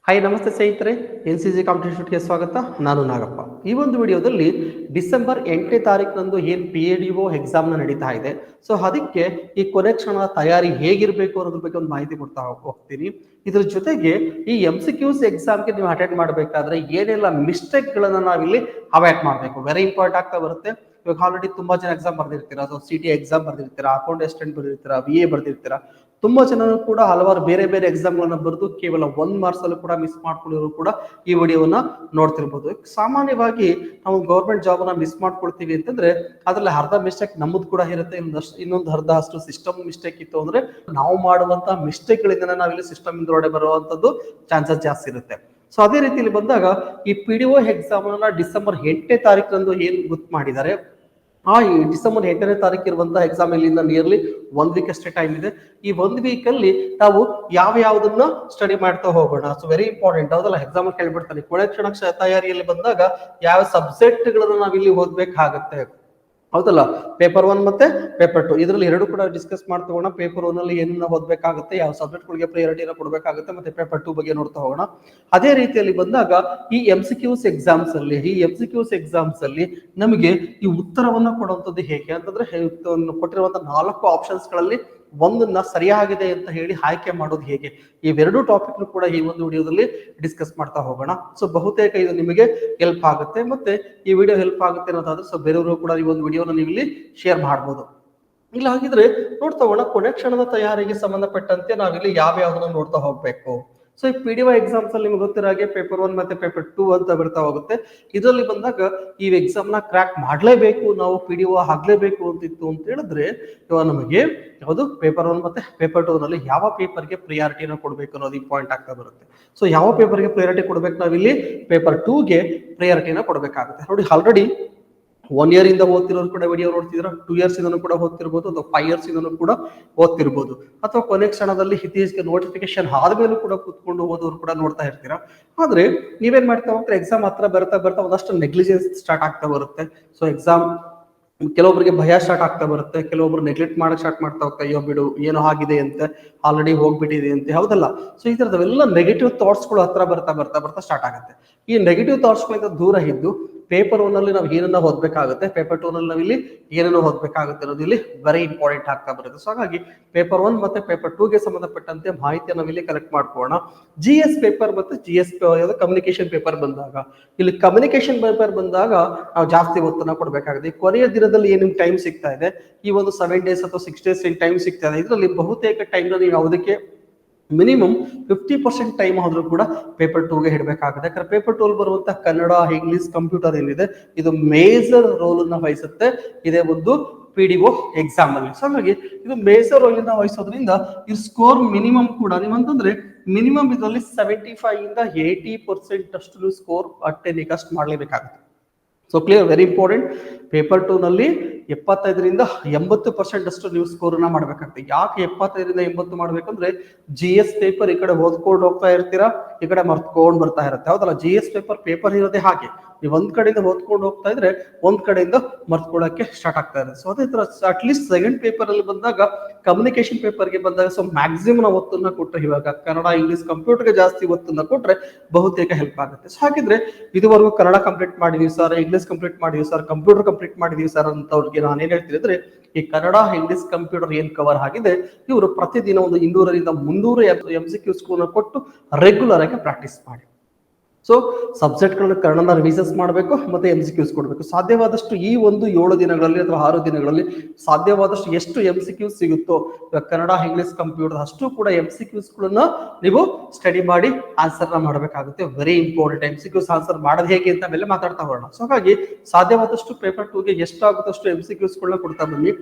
Hi ನಮಸ್ತೆ ಸ್ನೇಹಿತರೆ, NCG ಕಾಂಪಿಟೇಟಿವ್ಗೆ ಸ್ವಾಗತ. ನಾನು ನಾಗಪ್ಪ. ಈ ಒಂದು ವಿಡಿಯೋದಲ್ಲಿ ಡಿಸೆಂಬರ್ 8ನೇ ತಾರೀಕಿನಂದು ಏನು PADO ಎಕ್ಸಾಮ್ನ ನಡೀತಾ ಇದೆ, ಸೊ ಅದಕ್ಕೆ ಈ ಕೊನೆ ಕ್ಷಣದ ತಯಾರಿ ಹೇಗಿರಬೇಕು ಅನ್ನೋದ್ರ ಬಗ್ಗೆ ಒಂದು ಮಾಹಿತಿ ಕೊಡ್ತಾ ಹೋಗ್ತೀನಿ. ಇದ್ರ ಜೊತೆಗೆ ಈ MCQs ಎಕ್ಸಾಮ್ಗೆ ನೀವು ಅಟೆಂಡ್ ಮಾಡಬೇಕಾದ್ರೆ ಏನೆಲ್ಲ ಮಿಸ್ಟೇಕ್ಗಳನ್ನು ನಾವಿಲ್ಲಿ ಅವಾಯ್ಡ್ ಮಾಡಬೇಕು, ವೆರಿ ಇಂಪಾರ್ಟೆಂಟ್ ಆಗ್ತಾ ಬರುತ್ತೆ. ಇವಾಗ ಆಲ್ರೆಡಿ ತುಂಬಾ ಜನ ಎಕ್ಸಾಮ್ ಬರ್ದಿರ್ತೀರಾ, ಸೊ CT ಎಕ್ಸಾಮ್ ಬರ್ದಿರ್ತೀರಾ, ಅಕೌಂಟ್ ಅಸಿಸ್ಟೆಂಟ್ ಬರ್ದಿರ್ತೀರಾ, VA ಬರ್ದಿರ್ತೀರಾ. ತುಂಬಾ ಜನರು ಕೂಡ ಹಲವಾರು ಬೇರೆ ಬೇರೆ ಎಕ್ಸಾಮ್ಗಳನ್ನ ಬರೆದು ಕೇವಲ 1 ಮಾರ್ಕ್ಸ್ ಅಲ್ಲೂ ಕೂಡ ಮಿಸ್ ಮಾಡ್ಕೊಂಡಿರೋರು ಕೂಡ ಈ ವಿಡಿಯೋವನ್ನ ನೋಡ್ತಿರ್ಬೋದು. ಸಾಮಾನ್ಯವಾಗಿ ನಾವು ಗೌರ್ಮೆಂಟ್ ಜಾಬ್ ಅನ್ನ ಮಿಸ್ ಮಾಡ್ಕೊಳ್ತೀವಿ ಅಂತಂದ್ರೆ ಅದ್ರಲ್ಲಿ ಅರ್ಧ ಮಿಸ್ಟೇಕ್ ನಮ್ಮದು ಕೂಡ ಇರುತ್ತೆ, ಇನ್ನೊಂದು ಅರ್ಧ ಅಷ್ಟು ಸಿಸ್ಟಮ್ ಮಿಸ್ಟೇಕ್ ಇತ್ತು ಅಂದ್ರೆ ನಾವು ಮಾಡುವಂತ ಮಿಸ್ಟೇಕ್ ಗಳಿಂದ ನಾವಿಲ್ಲಿ ಸಿಸ್ಟಮ್ ಇಂದ ಹೊರಡೆ ಬರುವಂತದ್ದು ಚಾನ್ಸಸ್ ಜಾಸ್ತಿ ಇರುತ್ತೆ. ಸೊ ಅದೇ ರೀತಿಯಲ್ಲಿ ಬಂದಾಗ ಈ PDO ಎಕ್ಸಾಮ್ ಅನ್ನ ಡಿಸೆಂಬರ್ 8ನೇ ತಾರೀಕಿನಂದು ಏನ್ ಗೊತ್ತು ಮಾಡಿದ್ದಾರೆ, ಈ ಡಿಸೆಂಬರ್ 8ನೇ ತಾರೀಕು ಇರುವಂತಹ ಎಕ್ಸಾಮ್ ಇಲ್ಲಿಂದ ನಿಯರ್ಲಿ 1 ವೀಕ್ ಅಷ್ಟೇ ಟೈಮ್ ಇದೆ. ಈ 1 ವೀಕ್ ಅಲ್ಲಿ ನಾವು ಯಾವ್ದನ್ನ ಸ್ಟಡಿ ಮಾಡ್ತಾ ಹೋಗೋಣ. ಸೊ ವೆರಿ ಇಂಪಾರ್ಟೆಂಟ್ ಹೌದಲ್ಲ, ಎಕ್ಸಾಮ್ ಕೇಳ್ಬಿಡ್ತಾನೆ ಕೊನೆ ಕ್ಷಣ ತಯಾರಿಯಲ್ಲಿ ಬಂದಾಗ ಯಾವ ಸಬ್ಜೆಕ್ಟ್ ಗಳನ್ನ ನಾವಿಲ್ಲಿ ಓದ್ಬೇಕಾಗತ್ತೆ ಹೌದಲ್ಲ. ಪೇಪರ್ 1 ಮತ್ತೆ ಪೇಪರ್ 2 ಇದರಲ್ಲಿ ಎರಡು ಕೂಡ ಡಿಸ್ಕಸ್ ಮಾಡ್ತಾ ಹೋಗೋಣ. ಪೇಪರ್ 1 ಅಲ್ಲಿ ಏನನ್ನ ಓದ್ಬೇಕಾಗುತ್ತೆ, ಯಾವ ಸಬ್ಜೆಕ್ಟ್ ಗಳಿಗೆ ಪ್ರಯಾರಿಟಿನ ಕೊಡಬೇಕಾಗುತ್ತೆ, ಮತ್ತೆ ಪೇಪರ್ 2 ಬಗ್ಗೆ ನೋಡ್ತಾ ಹೋಗೋಣ. ಅದೇ ರೀತಿಯಲ್ಲಿ ಬಂದಾಗ ಈ MCQs ಎಕ್ಸಾಮ್ಸ್ ಅಲ್ಲಿ ನಮಗೆ ಈ ಉತ್ತರವನ್ನ ಕೊಡುವಂಥದ್ದು ಹೇಗೆ ಅಂತಂದ್ರೆ, ಕೊಟ್ಟಿರುವಂತಹ 4 ಆಪ್ಷನ್ಸ್ ಗಳಲ್ಲಿ ಒಂದನ್ನ ಸರಿಯಾಗಿದೆ ಅಂತ ಹೇಳಿ ಆಯ್ಕೆ ಮಾಡೋದು ಹೇಗೆ, ಇವೆರಡು ಟಾಪಿಕ್ ಕೂಡ ಈ ಒಂದು ವಿಡಿಯೋದಲ್ಲಿ ಡಿಸ್ಕಸ್ ಮಾಡ್ತಾ ಹೋಗೋಣ. ಸೊ ಬಹುತೇಕ ಇದು ನಿಮಗೆ ಹೆಲ್ಪ್ ಆಗುತ್ತೆ, ಮತ್ತೆ ಈ ವಿಡಿಯೋ ಹೆಲ್ಪ್ ಆಗುತ್ತೆ ಅನ್ನೋದಾದ್ರೆ ಸೊ ಬೇರೆಯವರು ಕೂಡ ಈ ಒಂದು ವಿಡಿಯೋನ ನೀವು ಇಲ್ಲಿ ಶೇರ್ ಮಾಡ್ಬೋದು. ಇಲ್ಲ ಹಾಗಿದ್ರೆ ನೋಡ್ತಾ ಹೋಗೋಣ, ಕೊನೆ ಕ್ಷಣದ ತಯಾರಿಗೆ ಸಂಬಂಧಪಟ್ಟಂತೆ ನಾವಿಲ್ಲಿ ಯಾವ್ಯಾವ್ದನ್ನ ನೋಡ್ತಾ ಹೋಗ್ಬೇಕು. ಸೊ ಈ PDO ಎಕ್ಸಾಮ್ಸ್ ಅಲ್ಲಿ ನಿಮ್ಗೆ ಗೊತ್ತಿರೋ ಹಾಗೆ ಪೇಪರ್ 1 ಮತ್ತೆ ಪೇಪರ್ 2 ಅಂತ ಬರ್ತಾ ಹೋಗುತ್ತೆ. ಇದರಲ್ಲಿ ಬಂದಾಗ ಈ ಎಕ್ಸಾಮ್ ನ ಕ್ರ್ಯಾಕ್ ಮಾಡ್ಲೇಬೇಕು, ನಾವು PDO ಆಗ್ಲೇಬೇಕು ಅಂತಿತ್ತು ಅಂತ ಹೇಳಿದ್ರೆ ಇವಾಗ ನಮಗೆ ಯಾವುದು ಪೇಪರ್ 1 ಮತ್ತೆ ಪೇಪರ್ 2 ನಲ್ಲಿ ಯಾವ ಪೇಪರ್ಗೆ ಪ್ರಿಯಾರಿಟಿನ ಕೊಡ್ಬೇಕು ಅನ್ನೋದು ಇಂಪಾರ್ಟೆಂಟ್ ಆಗ್ತಾ ಬರುತ್ತೆ. ಸೊ ಯಾವ ಪೇಪರ್ಗೆ ಪ್ರಿಯಾರಿಟಿ ಕೊಡ್ಬೇಕು, ನಾವಿಲ್ಲಿ ಪೇಪರ್ 2ಗೆ ಪ್ರಿಯಾರಿಟಿನ ಕೊಡ್ಬೇಕಾಗುತ್ತೆ. ನೋಡಿ ಆಲ್ರೆಡಿ 1 ಇಯರ್ ಇಂದ ಓದ್ತಿರೋರು ಕೂಡ ವಿಡಿಯೋ ನೋಡ್ತಿದ್ರ, 2 ಇಯರ್ಸ್ ಇಂದನೂ ಕೂಡ ಓದ್ತಿರ್ಬೋದು, ಅಥವಾ 5 ಇಯರ್ಸ್ ಇಂದನೂ ಕೂಡ ಓದ್ತಿರ್ಬೋದು, ಅಥವಾ ಕೊನೆ ಕ್ಷಣದಲ್ಲಿ ಇತ್ತೀಚೆಗೆ ನೋಟಿಫಿಕೇಶನ್ ಆದ್ಮೇಲೂ ಕೂಡ ಕೂತ್ಕೊಂಡು ಓದೋರು ಕೂಡ ನೋಡ್ತಾ ಇರ್ತೀರಾ. ಆದ್ರೆ ನೀವೇನ್ ಮಾಡ್ತಾ ಹೋಗ್ತಾರೆ, ಎಕ್ಸಾಮ್ ಹತ್ರ ಬರ್ತಾ ಒಂದಷ್ಟು ನೆಗ್ಲಿಜೆನ್ಸ್ ಸ್ಟಾರ್ಟ್ ಆಗ್ತಾ ಬರುತ್ತೆ. ಸೊ ಎಕ್ಸಾಮ್ ಕೆಲವೊಬ್ಬರಿಗೆ ಭಯ ಸ್ಟಾರ್ಟ್ ಆಗ್ತಾ ಬರುತ್ತೆ, ಕೆಲವೊಬ್ರು ನೆಗ್ಲೆಕ್ಟ್ ಮಾಡಕ್ ಸ್ಟಾರ್ಟ್ ಮಾಡ್ತಾ ಹೋಗ್ತಾ, ಅಯ್ಯೋ ಬಿಡು ಏನೋ ಆಗಿದೆ ಅಂತೆ, ಆಲ್ರೆಡಿ ಹೋಗ್ಬಿಟ್ಟಿದೆ ಅಂತೆ, ಹೌದಲ್ಲ. ಸೊ ಈ ತರದವೆಲ್ಲ ನೆಗೆಟಿವ್ ಥಾಟ್ಸ್ಗಳು ಹತ್ರ ಬರ್ತಾ ಸ್ಟಾರ್ಟ್ ಆಗುತ್ತೆ. ಈ ನೆಗೆಟಿವ್ ಥಾಟ್ಸ್ ಗಳಿಂದ ದೂರ ಇದ್ದು ಪೇಪರ್ 1 ಅಲ್ಲಿ ನಾವು ಏನನ್ನ ಓದ್ಬೇಕಾಗುತ್ತೆ, ಪೇಪರ್ 2 ನಲ್ಲಿ ನಾವಿಲ್ಲಿ ಏನನ್ನ ಓದ್ಬೇಕಾಗುತ್ತೆ ಅನ್ನೋದು ಇಲ್ಲಿ ವೆರಿ ಇಂಪಾರ್ಟೆಂಟ್ ಆಗ್ತಾ ಬರುತ್ತೆ. ಸೊ ಹಾಗಾಗಿ ಪೇಪರ್ 1 ಮತ್ತೆ ಪೇಪರ್ 2ಗೆ ಸಂಬಂಧಪಟ್ಟಂತೆ ಮಾಹಿತಿಯನ್ನು ನಾವಿಲ್ಲಿ ಕಲೆಕ್ಟ್ ಮಾಡ್ಕೊಳ್ಳೋಣ. GS ಪೇಪರ್ ಮತ್ತೆ GS ಕಮ್ಯುನಿಕೇಶನ್ ಪೇಪರ್ ಬಂದಾಗ, ಇಲ್ಲಿ ಕಮ್ಯುನಿಕೇಶನ್ ಪೇಪರ್ ಬಂದಾಗ ನಾವು ಜಾಸ್ತಿ ಒತ್ತನ್ನ ಕೊಡಬೇಕಾಗುತ್ತೆ. ಕೊನೆಯ ದಿನದಲ್ಲಿ ಏನು ಟೈಮ್ ಸಿಗ್ತಾ ಇದೆ, ಈ ಒಂದು 7 ಡೇಸ್ ಅಥವಾ 6 ಡೇಸ್ ಟೈಮ್ ಸಿಗ್ತಾ ಇದೆ, ಇದರಲ್ಲಿ ಬಹುತೇಕ ಟೈಮ್ ನೀವು ಯಾವುದಕ್ಕೆ ಮಿನಿಮಮ್ 50% ಟೈಮ್ ಆದ್ರೂ ಕೂಡ ಪೇಪರ್ 2ಗೆ ಇಡಬೇಕಾಗುತ್ತೆ. ಯಾಕಂದ್ರೆ ಪೇಪರ್ 2 ಬರುವಂತಹ ಕನ್ನಡ, ಇಂಗ್ಲಿಷ್, ಕಂಪ್ಯೂಟರ್ ಏನಿದೆ ಇದು ಮೇಜರ್ ರೋಲ್ ಅನ್ನ ವಹಿಸುತ್ತೆ ಇದೇ ಒಂದು PDO ಎಕ್ಸಾಮ್ ಅಲ್ಲಿ. ಸೊ ಹಾಗಾಗಿ ಇದು ಮೇಜರ್ ರೋಲ್ ಅನ್ನ ವಹಿಸೋದ್ರಿಂದ ಈ ಸ್ಕೋರ್ ಮಿನಿಮಮ್ ಕೂಡ ನೀವಂತಂದ್ರೆ ಮಿನಿಮಮ್ ಇದರಲ್ಲಿ 75 ಇಂದ 80% ಅಷ್ಟು ಸ್ಕೋರ್ ಅಷ್ಟೇ ಮಾಡ್ಲೇಬೇಕಾಗುತ್ತೆ. So clear, very important. Paper 2 ನಲ್ಲಿ 75ರಿಂದ 80% ಅಷ್ಟು ನೀವು ಸ್ಕೋರ್ ಅನ್ನ ಮಾಡ್ಬೇಕಾಗ್ತದೆ. ಯಾಕೆ 75ರಿಂದ 80 ಮಾಡ್ಬೇಕಂದ್ರೆ GS ಪೇಪರ್ ಈ ಕಡೆ ಓದ್ಕೊಂಡು ಹೋಗ್ತಾ ಇರ್ತೀರಾ, ಈ ಕಡೆ ಮರ್ತ್ಕೊಂಡು ಬರ್ತಾ ಇರುತ್ತೆ, ಹೌದಲ್ಲ. GS ಪೇಪರ್ ಇರೋದೇ ಹಾಗೆ, ನೀವು ಒಂದ್ ಕಡೆಯಿಂದ ಓದ್ಕೊಂಡು ಹೋಗ್ತಾ ಇದ್ರೆ ಒಂದ್ ಕಡೆಯಿಂದ ಮರ್ತ್ಕೊಳ್ಳಕ್ಕೆ ಸ್ಟಾರ್ಟ್ ಆಗ್ತಾ ಇದೆ. ಸೊ ಅದೇ ತರ ಅಟ್ಲೀಸ್ಟ್ ಸೆಕೆಂಡ್ ಪೇಪರ್ ಅಲ್ಲಿ ಬಂದಾಗ, ಕಮ್ಯುನಿಕೇಶನ್ ಪೇಪರ್ಗೆ ಬಂದಾಗ ಸೊ ಮ್ಯಾಕ್ಸಿಮಮ್ ನಾವು ಒತ್ತನ್ನ ಕೊಟ್ಟರೆ, ಇವಾಗ ಕನ್ನಡ, ಇಂಗ್ಲಿಷ್, ಕಂಪ್ಯೂಟರ್ಗೆ ಜಾಸ್ತಿ ಒತ್ತನ್ನ ಕೊಟ್ರೆ ಬಹುತೇಕ ಹೆಲ್ಪ್ ಆಗುತ್ತೆ. ಸೊ ಹಾಗಿದ್ರೆ ಇದುವರೆಗೂ ಕನ್ನಡ ಕಂಪ್ಲೀಟ್ ಮಾಡಿದೀವಿ ಸರ್, ಇಂಗ್ಲಿಷ್ ಕಂಪ್ಲೀಟ್ ಮಾಡಿದೀವಿ ಸರ್, ಕಂಪ್ಯೂಟರ್ ಕಂಪ್ಲೀಟ್ ಮಾಡಿದೀವಿ ಸರ್ ಅಂತವ್ರಿಗೆ ನಾನೇನ್ ಹೇಳ್ತೀನಿ ಅಂದ್ರೆ, ಈ ಕನ್ನಡ, ಇಂಗ್ಲಿಷ್, ಕಂಪ್ಯೂಟರ್ ಏನ್ ಕವರ್ ಆಗಿದೆ ಇವರು ಪ್ರತಿದಿನ ಒಂದು 200ರಿಂದ 300 MCQs ಕೊಟ್ಟು ರೆಗ್ಯುಲರ್ ಆಗಿ ಪ್ರಾಕ್ಟೀಸ್ ಮಾಡಿ. ಸೊ ಸಬ್ಜೆಕ್ಟ್ ಗಳನ್ನ ಕನ್ನಡ ರಿವಿಸಸ್ ಮಾಡಬೇಕು, ಮತ್ತೆ MCQs ಕೊಡಬೇಕು. ಸಾಧ್ಯವಾದಷ್ಟು ಈ ಒಂದು 7 ದಿನಗಳಲ್ಲಿ ಅಥವಾ 6 ದಿನಗಳಲ್ಲಿ ಸಾಧ್ಯವಾದಷ್ಟು ಎಷ್ಟು MCQs ಸಿಗುತ್ತೋ ಕನ್ನಡ, ಇಂಗ್ಲಿಷ್, ಕಂಪ್ಯೂಟರ್ ಅಷ್ಟು ಕೂಡ MCQs ಗಳನ್ನ ನೀವು ಸ್ಟಡಿ ಮಾಡಿ ಆನ್ಸರ್ ಮಾಡಬೇಕಾಗುತ್ತೆ. Very important. MCQs ಆನ್ಸರ್ ಮಾಡೋದು ಹೇಗೆ ಅಂತ ಮೇಲೆ ಮಾತಾಡ್ತಾ ಹೋಗೋಣ. ಸೊ ಹಾಗಾಗಿ ಸಾಧ್ಯವಾದಷ್ಟು ಪೇಪರ್ 2ಗೆ ಎಷ್ಟಾಗುತ್ತಷ್ಟು MCQs ಗಳನ್ನ ಕೊಡ್ತಾ ಬನ್ನಿ.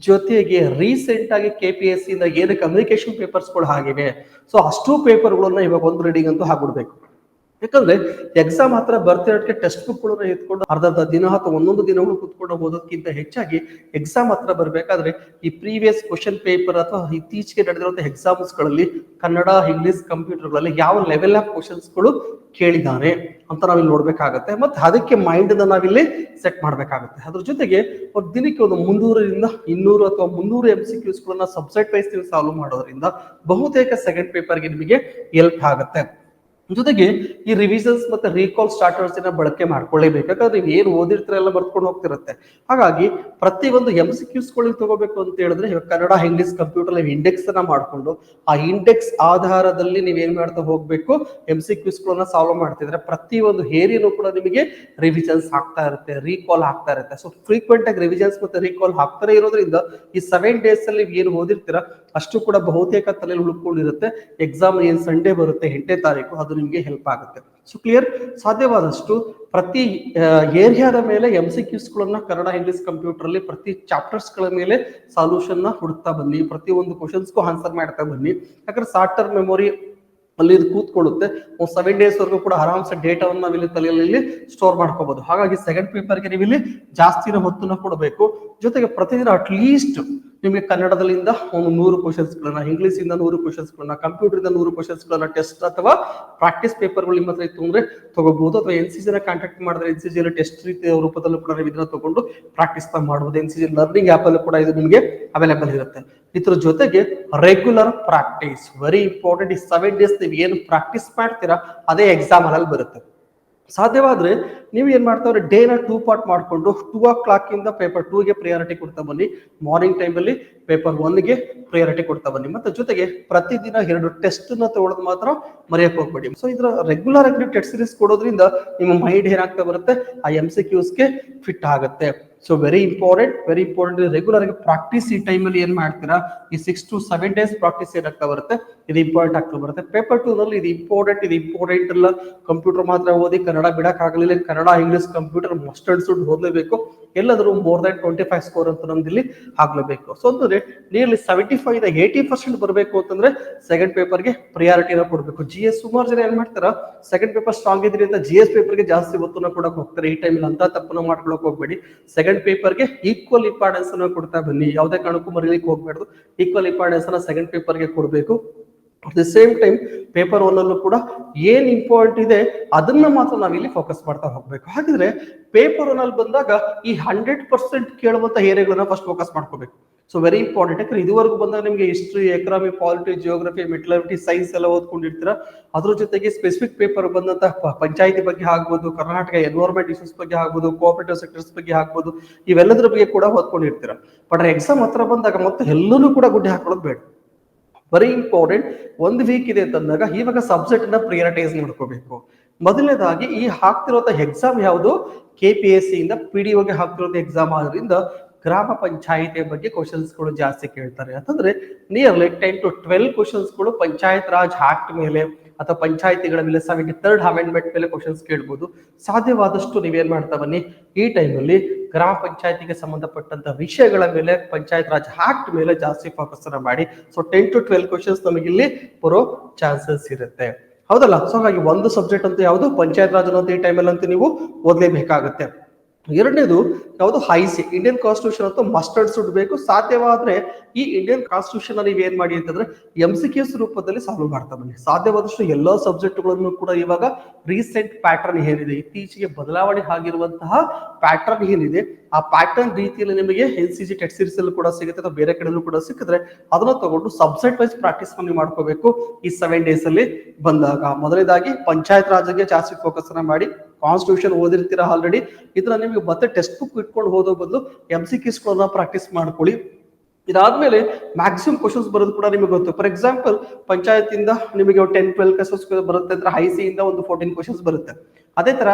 ಜೊತೆಗೆ ರೀಸೆಂಟ್ ಆಗಿ KPSC ಇಂದ ಏನು ಕಮ್ಯುನಿಕೇಶನ್ ಪೇಪರ್ಸ್ ಗಳು ಆಗಿವೆ, ಸೊ ಅಷ್ಟು ಪೇಪರ್ಗಳನ್ನ ಇವಾಗ ಒಂದು ರೀಡಿಂಗ್ ಅಂತೂ ಹಾಕ್ಬಿಡ್ಬೇಕು. ಯಾಕಂದ್ರೆ ಎಕ್ಸಾಮ್ ಹತ್ರ ಬರ್ತಿರೋದಕ್ಕೆ ಟೆಕ್ಸ್ಟ್ ಬುಕ್ ಗಳನ್ನ ಎತ್ಕೊಂಡು ಅರ್ಧ ದಿನ ಅಥವಾ ಒಂದೊಂದು ದಿನಗಳು ಕುತ್ಕೊಂಡು ಓದೋದಕ್ಕಿಂತ ಹೆಚ್ಚಾಗಿ ಎಕ್ಸಾಮ್ ಹತ್ರ ಬರ್ಬೇಕಾದ್ರೆ ಈ ಪ್ರೀವಿಯಸ್ ಕ್ವಶನ್ ಪೇಪರ್ ಅಥವಾ ಇತ್ತೀಚೆಗೆ ನಡೆದಿರುವಂತಹ ಎಕ್ಸಾಮ್ಸ್ ಗಳಲ್ಲಿ ಕನ್ನಡ, ಇಂಗ್ಲಿಷ್, ಕಂಪ್ಯೂಟರ್ ಗಳಲ್ಲಿ ಯಾವ ಲೆವೆಲ್ ಆಫ್ ಕ್ವಶನ್ಸ್ ಗಳು ಕೇಳಿದ್ದಾರೆ ಅಂತ ನಾವಿಲ್ಲಿ ನೋಡ್ಬೇಕಾಗತ್ತೆ. ಮತ್ತೆ ಅದಕ್ಕೆ ಮೈಂಡ್ ಅನ್ನ ನಾವಿಲ್ಲಿ ಸೆಟ್ ಮಾಡ್ಬೇಕಾಗುತ್ತೆ. ಅದ್ರ ಜೊತೆಗೆ ಒಂದು ದಿನಕ್ಕೆ ಒಂದು 300ರಿಂದ 200 ಅಥವಾ 300 MCQs ಗಳನ್ನ ಸಬ್ಜೆಕ್ಟ್ ವೈಸ್ ನೀವು ಸಾಲ್ವ್ ಮಾಡೋದ್ರಿಂದ ಬಹುತೇಕ ಸೆಕೆಂಡ್ ಪೇಪರ್ಗೆ ನಿಮಗೆ ಹೆಲ್ಪ್ ಆಗುತ್ತೆ. ಜೊತೆಗೆ ಈ ರಿವಿಷನ್ಸ್ ಮತ್ತೆ ರೀಕಾಲ್ ಸ್ಟಾರ್ಟರ್ಸ್ ಬಳಕೆ ಮಾಡ್ಕೊಳ್ಳೇಬೇಕು. ಯಾಕಂದ್ರೆ ನೀವು ಏನು ಓದಿರ್ತೀರಲ್ಲ ಬರ್ಕೊಂಡು ಹೋಗ್ತಿರುತ್ತೆ. ಹಾಗಾಗಿ ಪ್ರತಿ ಒಂದು MCQs ತಗೋಬೇಕು ಅಂತ ಹೇಳಿದ್ರೆ ಇವಾಗ ಕನ್ನಡ ಇಂಗ್ಲಿಷ್ ಕಂಪ್ಯೂಟರ್ ಇಂಡೆಕ್ಸ್ ಅನ್ನ ಮಾಡ್ಕೊಂಡು ಆ ಇಂಡೆಕ್ಸ್ ಆಧಾರದಲ್ಲಿ ನೀವು ಏನ್ ಮಾಡ್ತಾ ಹೋಗ್ಬೇಕು, MCQs ಸಾಲ್ವ್ ಮಾಡ್ತಿದ್ರೆ ಪ್ರತಿ ಒಂದು ಏರಿಯಾನು ಕೂಡ ನಿಮಗೆ ರಿವಿಷನ್ಸ್ ಆಗ್ತಾ ಇರುತ್ತೆ, ರೀಕಾಲ್ ಆಗ್ತಾ ಇರುತ್ತೆ. ಸೊ ಫ್ರೀಕ್ವೆಂಟ್ ಆಗಿ ರಿವಿಷನ್ಸ್ ಮತ್ತೆ ರೀಕಾಲ್ ಆಗ್ತಾನೆ ಇರೋದ್ರಿಂದ ಈ 7 days ಅಲ್ಲಿ ಏನು ಓದಿರ್ತೀರಾ ಅಷ್ಟು ಕೂಡ ಬಹುತೇಕ ತಲೆಯಲ್ಲಿ ಉಳ್ಕೊಂಡಿರುತ್ತೆ. ಎಕ್ಸಾಮ್ ಏನ್ ಸಂಡೇ ಬರುತ್ತೆ 8ನೇ ತಾರೀಕು, ಅದು ನಿಮಗೆ ಹೆಲ್ಪ್ ಆಗುತ್ತೆ. So clear? ಸಾಧ್ಯವಾದಷ್ಟು ಪ್ರತಿ ಏರಿಯಾದ ಮೇಲೆ MCQs ಕನ್ನಡ ಇಂಗ್ಲಿಷ್ ಕಂಪ್ಯೂಟರ್ ಅಲ್ಲಿ ಪ್ರತಿ ಚಾಪ್ಟರ್ಸ್ ಗಳ ಮೇಲೆ ಸಾಲ್ಯೂಷನ್ ನ ಹುಡುಕ್ತಾ ಬನ್ನಿ, ಪ್ರತಿ ಒಂದು ಕ್ವಶನ್ಸ್ಗೂ ಆನ್ಸರ್ ಮಾಡ್ತಾ ಬನ್ನಿ. ಯಾಕಂದ್ರೆ ಶಾರ್ಟ್ ಟರ್ಮ್ ಮೆಮೊರಿ ಅಲ್ಲಿ ಇದು ಕೂತ್ಕೊಳ್ಳುತ್ತೆ. 7 days ವರೆಗೂ ಕೂಡ ಆರಾಮ್ಸೆ ಡೇಟಾವನ್ನು ನಾವಿಲ್ಲಿ ತಲೆಯಲ್ಲಿ ಸ್ಟೋರ್ ಮಾಡ್ಕೋಬಹುದು. ಹಾಗಾಗಿ ಸೆಕೆಂಡ್ ಪೇಪರ್ಗೆ ನೀವು ಇಲ್ಲಿ ಜಾಸ್ತಿನ ಹೊತ್ತನ್ನ ಕೊಡಬೇಕು. ಜೊತೆಗೆ ಪ್ರತಿದಿನ ಅಟ್ಲೀಸ್ಟ್ ನಿಮಗೆ ಕನ್ನಡದಲ್ಲಿಂದ ಒಂದು 100 ಕ್ವಶನ್ಸ್ಗಳನ್ನ, ಇಂಗ್ಲಿಷ್ ಇಂದ 100 ಕ್ವಶನ್ಸ್ಗಳನ್ನ, ಕಂಪ್ಯೂಟರ್ ಇಂದ 100 ಕ್ವಶನ್ಸ್ಗಳನ್ನ ಟೆಸ್ಟ್ ಅಥವಾ ಪ್ರಾಕ್ಟೀಸ್ ಪೇಪರ್ಗಳು ನಿಮ್ಮ ಹತ್ರ ಇತ್ತು ಅಂದ್ರೆ ತಗೋಬಹುದು. ಅಥವಾ NCC ನ ಕಾಂಟ್ಯಾಕ್ಟ್ ಮಾಡಿದ್ರೆ NCC ಟೆಸ್ಟ್ ರೀತಿಯ ರೂಪದಲ್ಲೂ ಕೂಡ ನೀವು ಇದನ್ನ ತಗೊಂಡು ಪ್ರಾಕ್ಟೀಸ್ ಮಾಡಬಹುದು. NCC ಲರ್ನಿಂಗ್ ಆಪ್ ಅಲ್ಲೂ ಕೂಡ ಇದು ನಿಮಗೆ ಅವೈಲೇಬಲ್ ಇರುತ್ತೆ. ಇದ್ರ ಜೊತೆಗೆ ರೆಗ್ಯುಲರ್ ಪ್ರಾಕ್ಟೀಸ್ ವೆರಿ ಇಂಪಾರ್ಟೆಂಟ್. ಈ 7 days ನೀವು ಏನು ಪ್ರಾಕ್ಟೀಸ್ ಮಾಡ್ತೀರಾ ಅದೇ ಎಕ್ಸಾಮ್ ಅಲ್ಲಿ ಬರುತ್ತೆ. ಸಾಧ್ಯವಾದ್ರೆ ನೀವು ಏನ್ ಮಾಡ್ತಾವ್ರೆ, ಡೇನ 2 ಪಾರ್ಟ್ ಮಾಡ್ಕೊಂಡು 2 o'clock ಇಂದ ಪೇಪರ್ 2ಗೆ ಪ್ರಿಯಾರಿಟಿ ಕೊಡ್ತಾ ಬನ್ನಿ, ಮಾರ್ನಿಂಗ್ ಟೈಮ್ ಅಲ್ಲಿ ಪೇಪರ್ 1ಗೆ ಪ್ರಿಯಾರಿಟಿ ಕೊಡ್ತಾ ಬನ್ನಿ. ಮತ್ತೆ ಜೊತೆಗೆ ಪ್ರತಿದಿನ 2 ಟೆಸ್ಟ್ ನ ತಗೊಳ್ಳೋದು ಮಾತ್ರ ಮರೆಯಕ್ಕೆ ಹೋಗ್ಬೇಡಿ. ಸೊ ಇದ್ರ ರೆಗ್ಯುಲರ್ ಆಗಿ ಟೆಸ್ಟ್ ಸೀರೀಸ್ ಕೊಡೋದ್ರಿಂದ ನಿಮ್ಮ ಮೈಂಡ್ ಏನಾಗ್ತಾ ಬರುತ್ತೆ, ಆ MCQsಗೆ ಫಿಟ್ ಆಗುತ್ತೆ. ಸೊ ವೆರಿ ಇಂಪಾರ್ಟೆಂಟ್ ರೆಗ್ಯುಲರ್ ಆಗಿ ಪ್ರಾಕ್ಟೀಸ್ ಈ ಟೈಮಲ್ಲಿ ಏನ್ ಮಾಡ್ತೀರಾ, ಈ 6 to 7 days ಪ್ರಾಕ್ಟೀಸ್ ಏನಾಗ್ತಾ ಬರುತ್ತೆ, ಇದು ಇಂಪಾರ್ಟೆಂಟ್ ಆಗ್ತಾ ಬರುತ್ತೆ. ಪೇಪರ್ 2 ನಲ್ಲಿ ಇದು ಇಂಪಾರ್ಟೆಂಟ್ ಅಲ್ಲ. ಕಂಪ್ಯೂಟರ್ ಮಾತ್ರ ಓದಿ ಕನ್ನಡ ಬಿಡಕ್ ಆಗಲಿಲ್ಲ, Kannada English computer must and should ಓದಲೇಬೇಕು. ಎಲ್ಲಾದ್ರೂ more than 25 ಸ್ಕೋರ್ ಅಂತ ನಮ್ದು ಇಲ್ಲಿ ಆಗ್ಲೇಬೇಕು. ಸೊ ಅಂದ್ರೆ ನಿಯರ್ಲಿ 75 ಇಂದ 80% ಬರಬೇಕು ಅಂತಂದ್ರೆ ಸೆಕೆಂಡ್ ಪೇಪರ್ಗೆ ಪ್ರಿಯಾರಿಟಿನ ಕೊಡಬೇಕು. GS ಸುಮಾರು ಜನ ಏನ್ ಮಾಡ್ತಾರ, ಸೆಕೆಂಡ್ ಪೇಪರ್ ಸ್ಟ್ರಾಂಗ್ ಇದ್ರಿ ಅಂತ GS ಪೇಪರ್ಗೆ ಜಾಸ್ತಿ ಒತ್ತನ್ನ ಕೊಡಕ್ ಹೋಗ್ತಾರೆ. ಈ ಟೈಮಲ್ಲಿ ಅಂತ ತಪ್ಪನ್ನ ಮಾಡ್ಕೊಳಕ್ ಹೋಗ್ಬೇಡಿ. ಸೆಕೆಂಡ್ ಪೇಪರ್ಗೆ ಈಕ್ವಲ್ ಇಂಪಾರ್ಟೆನ್ಸ್ ಅನ್ನ ಕೊಡ್ತಾ ಬನ್ನಿ, ಯಾವುದೇ ಕಾರಣಕ್ಕೂ ಮರೀಲಿಕ್ಕೆ ಹೋಗ್ಬಾರ್ದು. ಈಕ್ವಲ್ ಇಂಪಾರ್ಟೆನ್ಸ್ ಅನ್ನ ಸೆಕೆಂಡ್ ಪೇಪರ್ಗೆ ಕೊಡಬೇಕು. At the same time paper 1 ಅಲ್ಲೂ ಕೂಡ ಏನ್ ಇಂಪಾರ್ಟೆಂಟ್ ಇದೆ ಅದನ್ನ ಮಾತ್ರ ನಾವಿಲ್ಲಿ ಫೋಕಸ್ ಮಾಡ್ತಾ ಹೋಗ್ಬೇಕು. ಹಾಗಿದ್ರೆ ಪೇಪರ್ 1 ಅಲ್ಲಿ ಬಂದಾಗ ಈ 100% ಕೇಳುವಂತ ಏರಿಯಾಗಳನ್ನ ಫಸ್ಟ್ ಫೋಕಸ್ ಮಾಡ್ಕೋಬೇಕು. So very important. ಯಾಕಂದ್ರೆ ಇದುವರೆಗೂ ಬಂದಾಗ ನಿಮಗೆ history, economy, polity, geography, metallurgy, science ಎಲ್ಲ ಓದ್ಕೊಂಡಿರ್ತೀರಾ. ಅದ್ರ ಜೊತೆಗೆ ಸ್ಪೆಸಿಫಿಕ್ ಪೇಪರ್ ಬಂದಂತ ಪಂಚಾಯತಿ ಬಗ್ಗೆ ಆಗ್ಬೋದು, ಕರ್ನಾಟಕ ಎನ್ವೈರನ್ಮೆಂಟ್ ಇಶ್ಯೂಸ್ ಬಗ್ಗೆ ಆಗ್ಬೋದು, ಕೋಆಪರೇಟಿವ್ ಸೆಕ್ಟರ್ಸ್ ಬಗ್ಗೆ ಆಗ್ಬೋದು, ಇವೆಲ್ಲದ್ರ ಬಗ್ಗೆ ಕೂಡ ಓದ್ಕೊಂಡಿರ್ತೀರಾ. ಬಟ್ ಎಕ್ಸಾಮ್ ಹತ್ರ ಬಂದಾಗ ಮತ್ತೆ ಎಲ್ಲನೂ ಕೂಡ ಗುಡ್ಡೆ ಹಾಕೊಳ್ಳೋದು ಬೇಡ. Very important. 1 ವೀಕ್ ಇದೆ ಅಂತಂದಾಗ ಇವಾಗ ಸಬ್ಜೆಕ್ಟ್ ನ ಪ್ರಿಯಾರಿಟೈಸ್ ಮಾಡ್ಕೋಬೇಕು. ಮೊದಲನೇದಾಗಿ ಈ ಹಾಕ್ತಿರೋಂಥ ಎಕ್ಸಾಮ್ ಯಾವುದು, KPSC ಇಂದ PDOಗೆ ಹಾಕ್ತಿರೋದು ಎಕ್ಸಾಮ್ ಆದ್ರಿಂದ ಗ್ರಾಮ ಪಂಚಾಯಿತಿ ಬಗ್ಗೆ ಕ್ವಶನ್ಸ್ಗಳು ಜಾಸ್ತಿ ಕೇಳ್ತಾರೆ. ಅಂತಂದ್ರೆ ನಿಯರ್ಲಿ 10 to 12 ಕ್ವಶನ್ಸ್ಗಳು ಪಂಚಾಯತ್ ರಾಜ್ ಆಕ್ಟ್ ಮೇಲೆ ಅಥವಾ ಪಂಚಾಯತಿಗಳ ಮೇಲೆ 73rd ಅಮೆಂಡ್ಮೆಂಟ್ ಮೇಲೆ ಕ್ವಶನ್ಸ್ ಕೇಳ್ಬೋದು. ಸಾಧ್ಯವಾದಷ್ಟು ನೀವೇನ್ ಮಾಡ್ತಾ ಬನ್ನಿ, ಈ ಟೈಮಲ್ಲಿ ಗ್ರಾಮ ಪಂಚಾಯತಿಗೆ ಸಂಬಂಧಪಟ್ಟಂತ ವಿಷಯಗಳ ಮೇಲೆ, ಪಂಚಾಯತ್ ರಾಜ್ ಆಕ್ಟ್ ಮೇಲೆ ಜಾಸ್ತಿ ಫೋಕಸ್ ಅನ್ನ ಮಾಡಿ. ಸೊ 10 to 12 ಕ್ವಶನ್ಸ್ ನಮಗೆ ಇಲ್ಲಿ ಬರೋ ಚಾನ್ಸಸ್ ಇರುತ್ತೆ, ಹೌದಲ್ಲ. ಸೊ ಹಾಗಾಗಿ ಒಂದು ಸಬ್ಜೆಕ್ಟ್ ಅಂತ ಯಾವುದು, ಪಂಚಾಯತ್ ರಾಜ್ ಅನ್ನೋದು ಈ ಟೈಮಲ್ಲಿ ಅಂತೂ ನೀವು ಓದಲೇಬೇಕಾಗುತ್ತೆ. ಎರಡನೇದು ಯಾವುದು, IC ಇಂಡಿಯನ್ ಕಾನ್ಸ್ಟಿಟ್ಯೂಷನ್ ಅಂತೂ ಮಸ್ಟ್ ಅಂಡ್ ಶುಡ್ ಬೇಕು. ಸಾಧ್ಯವಾದ್ರೆ ಈ ಇಂಡಿಯನ್ ಕಾನ್ಸ್ಟಿಟ್ಯೂಷನ್ ನೀವು ಏನ್ ಮಾಡಿ ಅಂತಂದ್ರೆ MCQs ರೂಪದಲ್ಲಿ ಸಾಲ್ವ್ ಮಾಡ್ತಾ ಬನ್ನಿ. ಸಾಧ್ಯವಾದಷ್ಟು ಎಲ್ಲಾ ಸಬ್ಜೆಕ್ಟ್ಗಳನ್ನು ಕೂಡ ಇವಾಗ ರೀಸೆಂಟ್ ಪ್ಯಾಟರ್ನ್ ಏನಿದೆ, ಇತ್ತೀಚೆಗೆ ಬದಲಾವಣೆ ಆಗಿರುವಂತಹ ಪ್ಯಾಟರ್ನ್ ಏನಿದೆ, ಆ ಪ್ಯಾಟರ್ನ್ ರೀತಿಯಲ್ಲಿ ನಿಮಗೆ NCC ಟೆಸ್ಟ್ ಸೀರೀಸ್ ಅಲ್ಲೂ ಕೂಡ ಸಿಗುತ್ತೆ ಅಥವಾ ಬೇರೆ ಕಡೆಯಲ್ಲೂ ಕೂಡ ಸಿಕ್ಕಿದ್ರೆ ಅದನ್ನ ತಗೊಂಡು ಸಬ್ಜೆಕ್ಟ್ ವೈಸ್ ಪ್ರಾಕ್ಟೀಸ್ ಮಾಡ್ಕೋಬೇಕು. ಈ 7 days ಅಲ್ಲಿ ಬಂದಾಗ ಮೊದಲನೇದಾಗಿ ಪಂಚಾಯತ್ ರಾಜ್ಗೆ ಜಾಸ್ತಿ ಫೋಕಸ್ ಅನ್ನ ಮಾಡಿ. ಕಾನ್ಸ್ಟಿಟ್ಯೂಷನ್ ಓದಿರ್ತೀರಾ ಆಲ್ರೆಡಿ, ಇದನ್ನ ನಿಮಗೆ ಮತ್ತೆ ಟೆಕ್ಸ್ಟ್ ಬುಕ್ ಇಟ್ಕೊಂಡು ಓದೋ ಬದಲು MCQs ಪ್ರಾಕ್ಟೀಸ್ ಮಾಡ್ಕೊಳ್ಳಿ. ಇದಾದ್ಮೇಲೆ ಮ್ಯಾಕ್ಸಿಮಮ್ ಕ್ವಶನ್ಸ್ ಬರೋದು ಕೂಡ ನಿಮಗೆ ಗೊತ್ತು. ಫಾರ್ ಎಕ್ಸಾಂಪಲ್ ಪಂಚಾಯತಿಂದ ನಿಮಗೆ 10-12 ಕ್ವಶನ್ಸ್ ಬರುತ್ತೆ ಅಂದ್ರೆ IC ಇಂದ ಒಂದು 14 ಕ್ವಶನ್ಸ್ ಬರುತ್ತೆ. ಅದೇ ತರ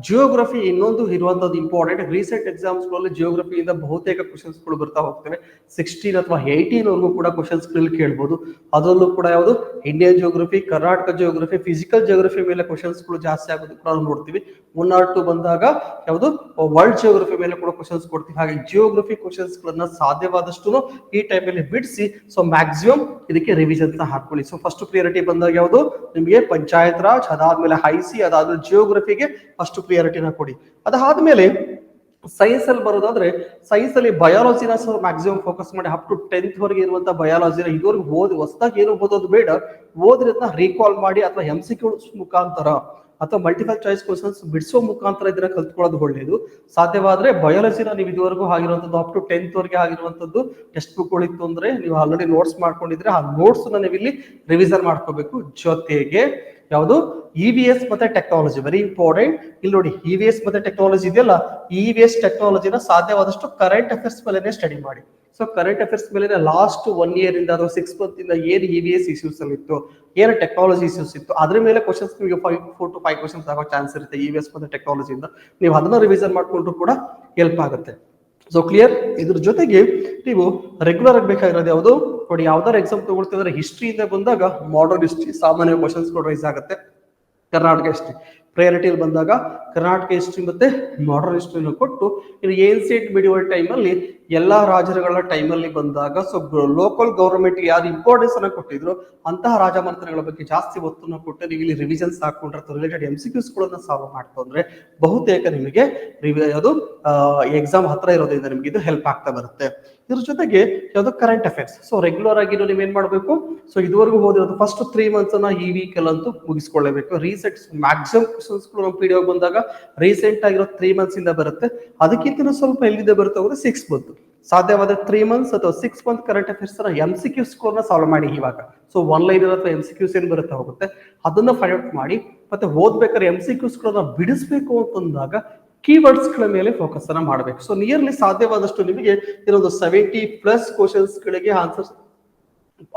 ಜಿಯೋಗ್ರಫಿ ಇನ್ನೊಂದು ಇರುವಂತದ್ದು ಇಂಪಾರ್ಟೆಂಟ್. ರೀಸೆಂಟ್ ಎಕ್ಸಾಮ್ಸ್ ಗಳಲ್ಲಿ ಜಿಯೋಗ್ರಫಿಯಿಂದ ಬಹುತೇಕ ಕ್ವಶನ್ಸ್ ಗಳು ಬರ್ತಾ ಹೋಗ್ತವೆ. 16 ಅಥವಾ 18 ವರೆಗೂ ಕೂಡ ಕ್ವಶನ್ಸ್ ಕೇಳ್ಬೋದು. ಅದರಲ್ಲೂ ಕೂಡ ಯಾವುದು, Indian geography, Karnataka geography, physical geography ಮೇಲೆ ಕ್ವಶನ್ಸ್ ಗಳು ಜಾಸ್ತಿ ಆಗೋದು ಕೂಡ ನೋಡ್ತೀವಿ. 1 or 2 ಬಂದಾಗ ಯಾವುದು, ವರ್ಲ್ಡ್ ಜಿಯೋಗ್ರಫಿ ಮೇಲೆ ಕೂಡ ಕ್ವಶನ್ಸ್ ಕೊಡ್ತೀವಿ. ಹಾಗೆ ಜಿಯೋಗ್ರಫಿ ಕ್ವಶನ್ಸ್ ಗಳನ್ನ ಸಾಧ್ಯವಾದಷ್ಟು ಈ ಟೈಮ್ ಅಲ್ಲಿ ಬಿಡಿಸಿ ಸೊ ಮ್ಯಾಕ್ಸಿಮಮ್ ಇದಕ್ಕೆ ರಿವಿಷನ್ ಹಾಕೊಳ್ಳಿ. ಸೊ ಫಸ್ಟ್ ಪ್ರಿಯಾರಿಟಿ ಬಂದಾಗ ಯಾವುದು, ನಿಮಗೆ ಪಂಚಾಯತ್ ರಾಜ್, ಅದಾದ್ಮೇಲೆ IC, ಅದಾದ್ಮೇಲೆ ಜಿಯೋಗ್ರಫಿಗೆ ಫಸ್ಟ್ ಪ್ರಿಯಾರಿಟಿನ ಕೊಡಿ. ಅದಾದ್ಮೇಲೆ ಸೈನ್ಸ್ ಅಲ್ಲಿ ಬರೋದಾದ್ರೆ ಸೈನ್ಸ್ ಅಲ್ಲಿ ಬಯಾಲಜಿನ ಮ್ಯಾಕ್ಸಿಮಮ್ ಫೋಕಸ್ ಮಾಡಿ. ಅಪ್ ಟು 10th ವರೆಗೆ ಇರುವಂತ ಬಯಾಲಜಿನ ಇದುವರೆಗೂ ಹೊಸದಾಗಿ ಏನು ಓದೋದು ಬೇಡ, ಓದಿರೋದನ್ನ ರೀಕಾಲ್ ಮಾಡಿ ಅಥವಾ MCQs ಮುಖಾಂತರ ಅಥವಾ ಮಲ್ಟಿಪಲ್ ಚಾಯ್ಸ್ ಕ್ವಶನ್ಸ್ ಬಿಡಿಸೋ ಮುಖಾಂತರ ಇದನ್ನ ಕಲ್ತ್ಕೊಳ್ಳೋದು ಒಳ್ಳೆಯದು. ಸಾಧ್ಯವಾದ್ರೆ ಬಯಾಲಜಿನ ನೀವು ಇದುವರೆಗೂ ಆಗಿರುವಂತದ್ದು ಅಪ್ ಟು 10th ವರೆಗೆ ಆಗಿರುವಂತದ್ದು ಟೆಕ್ಸ್ಟ್ ಬುಕ್ ಗಳಿತ್ತು ಅಂದ್ರೆ ನೀವು ಆಲ್ರೆಡಿ ನೋಟ್ಸ್ ಮಾಡ್ಕೊಂಡಿದ್ರೆ ಆ ನೋಟ್ಸ್ ನೀವು ಇಲ್ಲಿ ರಿವಿಸನ್ ಮಾಡ್ಕೋಬೇಕು. ಜೊತೆಗೆ ಯಾವುದು EVS ಮತ್ತೆ ಟೆಕ್ನಾಲಜಿ ವೆರಿ ಇಂಪಾರ್ಟೆಂಟ್. ಇಲ್ಲಿ ನೋಡಿ EVS ಮತ್ತೆ ಟೆಕ್ನಾಲಜಿ ಇದೆಯಲ್ಲ, EVS ಟೆಕ್ನಾಲಜಿನ ಸಾಧ್ಯವಾದಷ್ಟು ಕರೆಂಟ್ ಅಫೇರ್ಸ್ ಮೇಲೆ ಸ್ಟಡಿ ಮಾಡಿ. ಸೊ ಕರೆಂಟ್ ಅಫೇರ್ಸ್ ಮೇಲೆ ಲಾಸ್ಟ್ 1 year ಇಂದ ಅಥವಾ 6 month ಇಂದ ಏನು EVS ಇಶ್ಯೂಸ್ ಅಲ್ಲಿ ಇತ್ತು, ಏನು ಟೆಕ್ನಾಲಜಿ ಇಶ್ಯೂಸ್ ಇತ್ತು, ಅದ್ರ ಮೇಲೆ ಕ್ವಶನ್ಸ್ ನಿಮಗೆ 4 to 5 ಕ್ವಶನ್ಸ್ ಆಗೋ ಚಾನ್ಸ್ ಇರುತ್ತೆ EVS ಮತ್ತೆ ಟೆಕ್ನಾಲಜಿಯಿಂದ. ನೀವು ಅದನ್ನ ರಿವಿಸನ್ ಮಾಡ್ಕೊಂಡ್ರು ಕೂಡ ಹೆಲ್ಪ್ ಆಗುತ್ತೆ. So clear. ಇದ್ರ ಜೊತೆಗೆ ನೀವು ರೆಗ್ಯುಲರ್ ಆಗಿ ಬೇಕಾಗಿರೋದು ಯಾವುದು ನೋಡಿ, ಯಾವ್ದಾರು ಎಕ್ಸಾಮ್ ತಗೊಳ್ತಿದ್ರೆ ಹಿಸ್ಟ್ರಿಯಿಂದ ಬಂದಾಗ ಮಾಡರ್ನ್ ಹಿಸ್ಟ್ರಿ ಸಾಮಾನ್ಯ ಕ್ವಶನ್ಸ್ ಕೂಡ ರೈಸ್ ಆಗುತ್ತೆ. ಕರ್ನಾಟಕ ಹಿಸ್ಟ್ರಿ ಪ್ರಯಾರಿಟಿಯಲ್ಲಿ ಬಂದಾಗ ಕರ್ನಾಟಕ ಹಿಸ್ಟ್ರಿ ಮತ್ತೆ ಮಾಡರ್ನ್ ಹಿಸ್ಟ್ರಿನ ಕೊಟ್ಟು, ಇನ್ನು ಏನ್ಸಿಯಂಟ್ ಮಿಡಿವಲ್ ಟೈಮಲ್ಲಿ ಎಲ್ಲಾ ರಾಜರುಗಳ ಟೈಮಲ್ಲಿ ಬಂದಾಗ ಸೊ ಲೋಕಲ್ ಗವರ್ಮೆಂಟ್ ಯಾರು ಇಂಪಾರ್ಟೆನ್ಸ್ ಅನ್ನ ಕೊಟ್ಟಿದ್ರು ಅಂತಹ ರಾಜಮಂತ್ರಿಗಳ ಬಗ್ಗೆ ಜಾಸ್ತಿ ಒತ್ತನ್ನು ಕೊಟ್ಟು ನೀವು ಇಲ್ಲಿ ರಿವಿಷನ್ಸ್ ಹಾಕೊಂಡ್ರೆ ರಿಲೇಟೆಡ್ MCQs ಗಳನ್ನ ಸಾಲ್ವ್ ಮಾಡ್ಕೊಂಡ್ರೆ ಬಹುತೇಕ ನಿಮಗೆ ಅದು ಎಕ್ಸಾಮ್ ಹತ್ರ ಇರೋದ್ರಿಂದ ನಿಮಗೆ ಇದು ಹೆಲ್ಪ್ ಆಗ್ತಾ ಬರುತ್ತೆ. ಇದ್ರ ಜೊತೆಗೆ ಯಾವ್ದು ಕರೆಂಟ್ ಅಫೇರ್ಸ್. ಸೊ ರೆಗ್ಯುಲರ್ ಆಗಿ ನೀವೇನ್ ಮಾಡ್ಬೇಕು, ಸೊ ಇದುವರೆಗೂ ಓದಿರೋದು ಫಸ್ಟ್ 3 months ಅನ್ನ ಈ ವೀಕ್ ಅಲ್ಲಂತೂ ಮುಗಿಸ್ಕೊಳ್ಳೇಬೇಕು. ರೀಸೆಂಟ್ ಮ್ಯಾಕ್ಸಿಮಮ್ ಕ್ವಶನ್ಸ್ ನಮ್ಮ PDO ಬಂದಾಗ ರೀಸೆಂಟ್ ಆಗಿರೋ 3 months ಇಂದ ಬರುತ್ತೆ. ಅದಕ್ಕಿಂತ ಸ್ವಲ್ಪ ಎಲ್ಲಿಂದ ಬರುತ್ತೆ ಅಂದ್ರೆ 6 month. ಸಾಧ್ಯವಾದ 3 months ಅಥವಾ 6 month current affairs MCQ score ನ ಸಾಲ್ವ್ ಮಾಡಿ ಇವಾಗ. ಸೊ 1 ಲೈನ್ ಅಥವಾ MCQs ಏನ್ ಬರುತ್ತೆ ಹೋಗುತ್ತೆ ಅದನ್ನ ಫೈಂಡ್ ಔಟ್ ಮಾಡಿ. ಮತ್ತೆ ಓದ್ಬೇಕಾದ್ರೆ MCQs ಗಳನ್ನ ಬಿಡಿಸ್ಬೇಕು ಅಂತಂದಾಗ ಕೀವರ್ಡ್ಸ್ ಗಳ ಮೇಲೆ ಫೋಕಸ್ ಅನ್ನ ಮಾಡಬೇಕು. ಸೊ ನಿಯರ್ಲಿ ಸಾಧ್ಯವಾದಷ್ಟು ನಿಮಗೆ ಇರೋದು 70+ ಕ್ವಶನ್ಸ್ ಗಳಿಗೆ ಆನ್ಸರ್ಸ್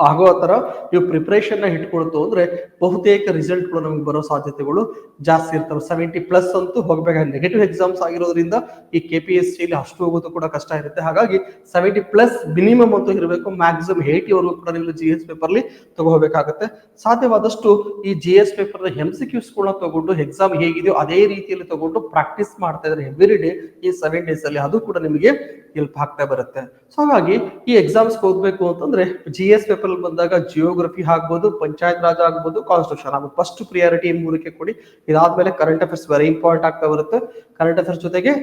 ಆಗೋ ತರ ನೀವು ಪ್ರಿಪರೇಷನ್ ನ ಇಟ್ಕೊಳ್ತು ಅಂದ್ರೆ ಬಹುತೇಕ ರಿಸಲ್ಟ್ ಗಳು ನಮ್ಗೆ ಬರೋ ಸಾಧ್ಯತೆಗಳು ಜಾಸ್ತಿ ಇರ್ತವೆ. 70+ ಅಂತೂ ಹೋಗ್ಬೇಕಾದ್ರೆ ನೆಗೆಟಿವ್ ಎಕ್ಸಾಮ್ಸ್ ಆಗಿರೋದ್ರಿಂದ ಈ KPSC ಅಲ್ಲಿ ಅಷ್ಟು ಹೋಗೋದು ಕೂಡ ಕಷ್ಟ ಇರುತ್ತೆ. ಹಾಗಾಗಿ 70+ ಮಿನಿಮಮ್ ಅಂತೂ ಇರಬೇಕು. ಮ್ಯಾಕ್ಸಿಮಮ್ 80 ವರೆಗೂ ಕೂಡ ನೀವು GS ಪೇಪರ್ ಅಲ್ಲಿ ತಗೋಬೇಕಾಗುತ್ತೆ. ಸಾಧ್ಯವಾದಷ್ಟು ಈ GS ಪೇಪರ್ MCQs ಕೂಡ ತಗೊಂಡು ಎಕ್ಸಾಮ್ ಹೇಗಿದೆಯೋ ಅದೇ ರೀತಿಯಲ್ಲಿ ತಗೊಂಡು ಪ್ರಾಕ್ಟೀಸ್ ಮಾಡ್ತಾ ಇದ್ರೆ ಎವ್ರಿ ಡೇ ಈ 7 days ಅಲ್ಲಿ ಅದು ಕೂಡ ನಿಮಗೆ ಹೆಲ್ಪ್ ಆಗ್ತಾ ಬರುತ್ತೆ. ಸೊ ಹಾಗಾಗಿ ಈ ಎಕ್ಸಾಮ್ಸ್ ಓದ್ಬೇಕು ಅಂತಂದ್ರೆ GS ಪೇಪರ್ ಬಂದಾಗ ಜಿಯೋಗ್ರಫಿ ಆಗ್ಬೋದು, ಪಂಚಾಯತ್ ರಾಜ್ ಆಗ್ಬೋದು, ಕಾನ್ಸ್ಟಿಟ್ಯೂಷನ್ ಆಗ್ಬೋದು, ಫಸ್ಟ್ ಪ್ರಿಯಾರಿಟಿ 3ಕ್ಕೆ ಕೊಡಿ. ಇದಾದ್ಮೇಲೆ ಕರೆಂಟ್ ಅಫೇರ್ಸ್ ವೆರಿ ಇಂಪಾರ್ಟೆಂಟ್ ಆಗ್ತಾ ಬರುತ್ತೆ. ಕರೆಂಟ್ ಅಫೇರ್ಸ್ ಜೊತೆಗೆ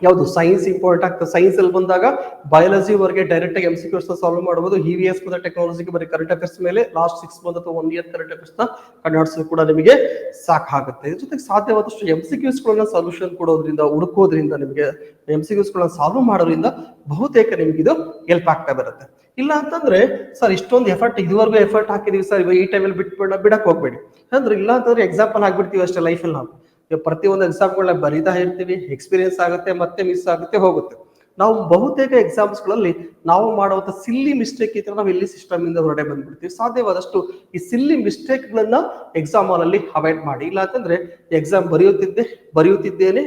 ಯಾವುದು ಸೈನ್ಸ್ ಇಂಪಾರ್ಟೆಂಟ್ ಆಗ್ತದೆ. ಸೈನ್ಸ್ ಅಲ್ಲಿ ಬಂದಾಗ ಬಯಾಲಜಿ ವರೆಗೆ ಡೈರೆಕ್ಟ್ ಆಗಿ MCQs ಸಾಲ್ವ್ ಮಾಡಬಹುದು. EVS ಮತ್ತೆ ಟೆಕ್ನಾಲಜಿಗೆ ಬರೀ ಕರೆಂಟ್ ಅಫೇರ್ಸ್ ಮೇಲೆ ಲಾಸ್ಟ್ 6 month ಅಥವಾ 1 year ಕರೆಂಟ್ ಅಫೇರ್ಸ್ ನ ಕನ್ನಡಿಸಲು ಕೂಡ ನಿಮಗೆ ಸಾಕಾಗುತ್ತೆ. ಇದ್ರ ಜೊತೆಗೆ ಸಾಧ್ಯವಾದಷ್ಟು MCQs ಗಳನ್ನ ಸೊಲ್ಯೂಷನ್ ಕೊಡೋದ್ರಿಂದ, ಹುಡುಕೋದ್ರಿಂದ, ನಿಮಗೆ MCQs ಗಳನ್ನ ಸಾಲ್ವ್ ಮಾಡೋದ್ರಿಂದ ಬಹುತೇಕ ನಿಮ್ಗೆ ಇದು ಹೆಲ್ಪ್ ಆಗ್ತಾ ಬರುತ್ತೆ. ಇಲ್ಲ ಅಂತಂದ್ರೆ ಸರ್ ಇಷ್ಟೊಂದು ಎಫರ್ಟ್ ಇದುವರೆಗೂ ಎಫರ್ಟ್ ಹಾಕಿದೀವಿ ಸರ್ ಈ ಟೈಮಲ್ಲಿ ಬಿಡಕ್ ಹೋಗ್ಬೇಡಿ. ಅಂದ್ರೆ ಇಲ್ಲ ಅಂತಂದ್ರೆ ಎಕ್ಸಾಂಪಲ್ ಆಗ್ಬಿಡ್ತೀವಿ ಅಷ್ಟೇ ಲೈಫಲ್ಲಿ. ನಾವು ಪ್ರತಿಯೊಂದು ಎಕ್ಸಾಮ್ಗಳನ್ನ ಬರೀತಾ ಇರ್ತೀವಿ, ಎಕ್ಸ್ಪೀರಿಯನ್ಸ್ ಆಗುತ್ತೆ, ಮತ್ತೆ ಮಿಸ್ ಆಗುತ್ತೆ, ಹೋಗುತ್ತೆ. ನಾವು ಬಹುತೇಕ ಎಕ್ಸಾಮ್ಸ್ ಗಳಲ್ಲಿ ನಾವು ಮಾಡುವಂತ ಸಿಲ್ಲಿ ಮಿಸ್ಟೇಕ್ ಇದ್ರೆ ನಾವು ಇಲ್ಲಿ ಸಿಸ್ಟಮ್ ಇಂದ ಹೊರಡೆ ಬಂದ್ಬಿಡ್ತೀವಿ. ಸಾಧ್ಯವಾದಷ್ಟು ಈ ಸಿಲ್ಲಿ ಮಿಸ್ಟೇಕ್ ಗಳನ್ನ ಎಕ್ಸಾಮ್ ಅಲ್ಲಿ ಅವಾಯ್ಡ್ ಮಾಡಿ. ಇಲ್ಲ ಅಂತಂದ್ರೆ ಎಕ್ಸಾಮ್ ಬರೆಯುತ್ತಿದ್ದೇನೆ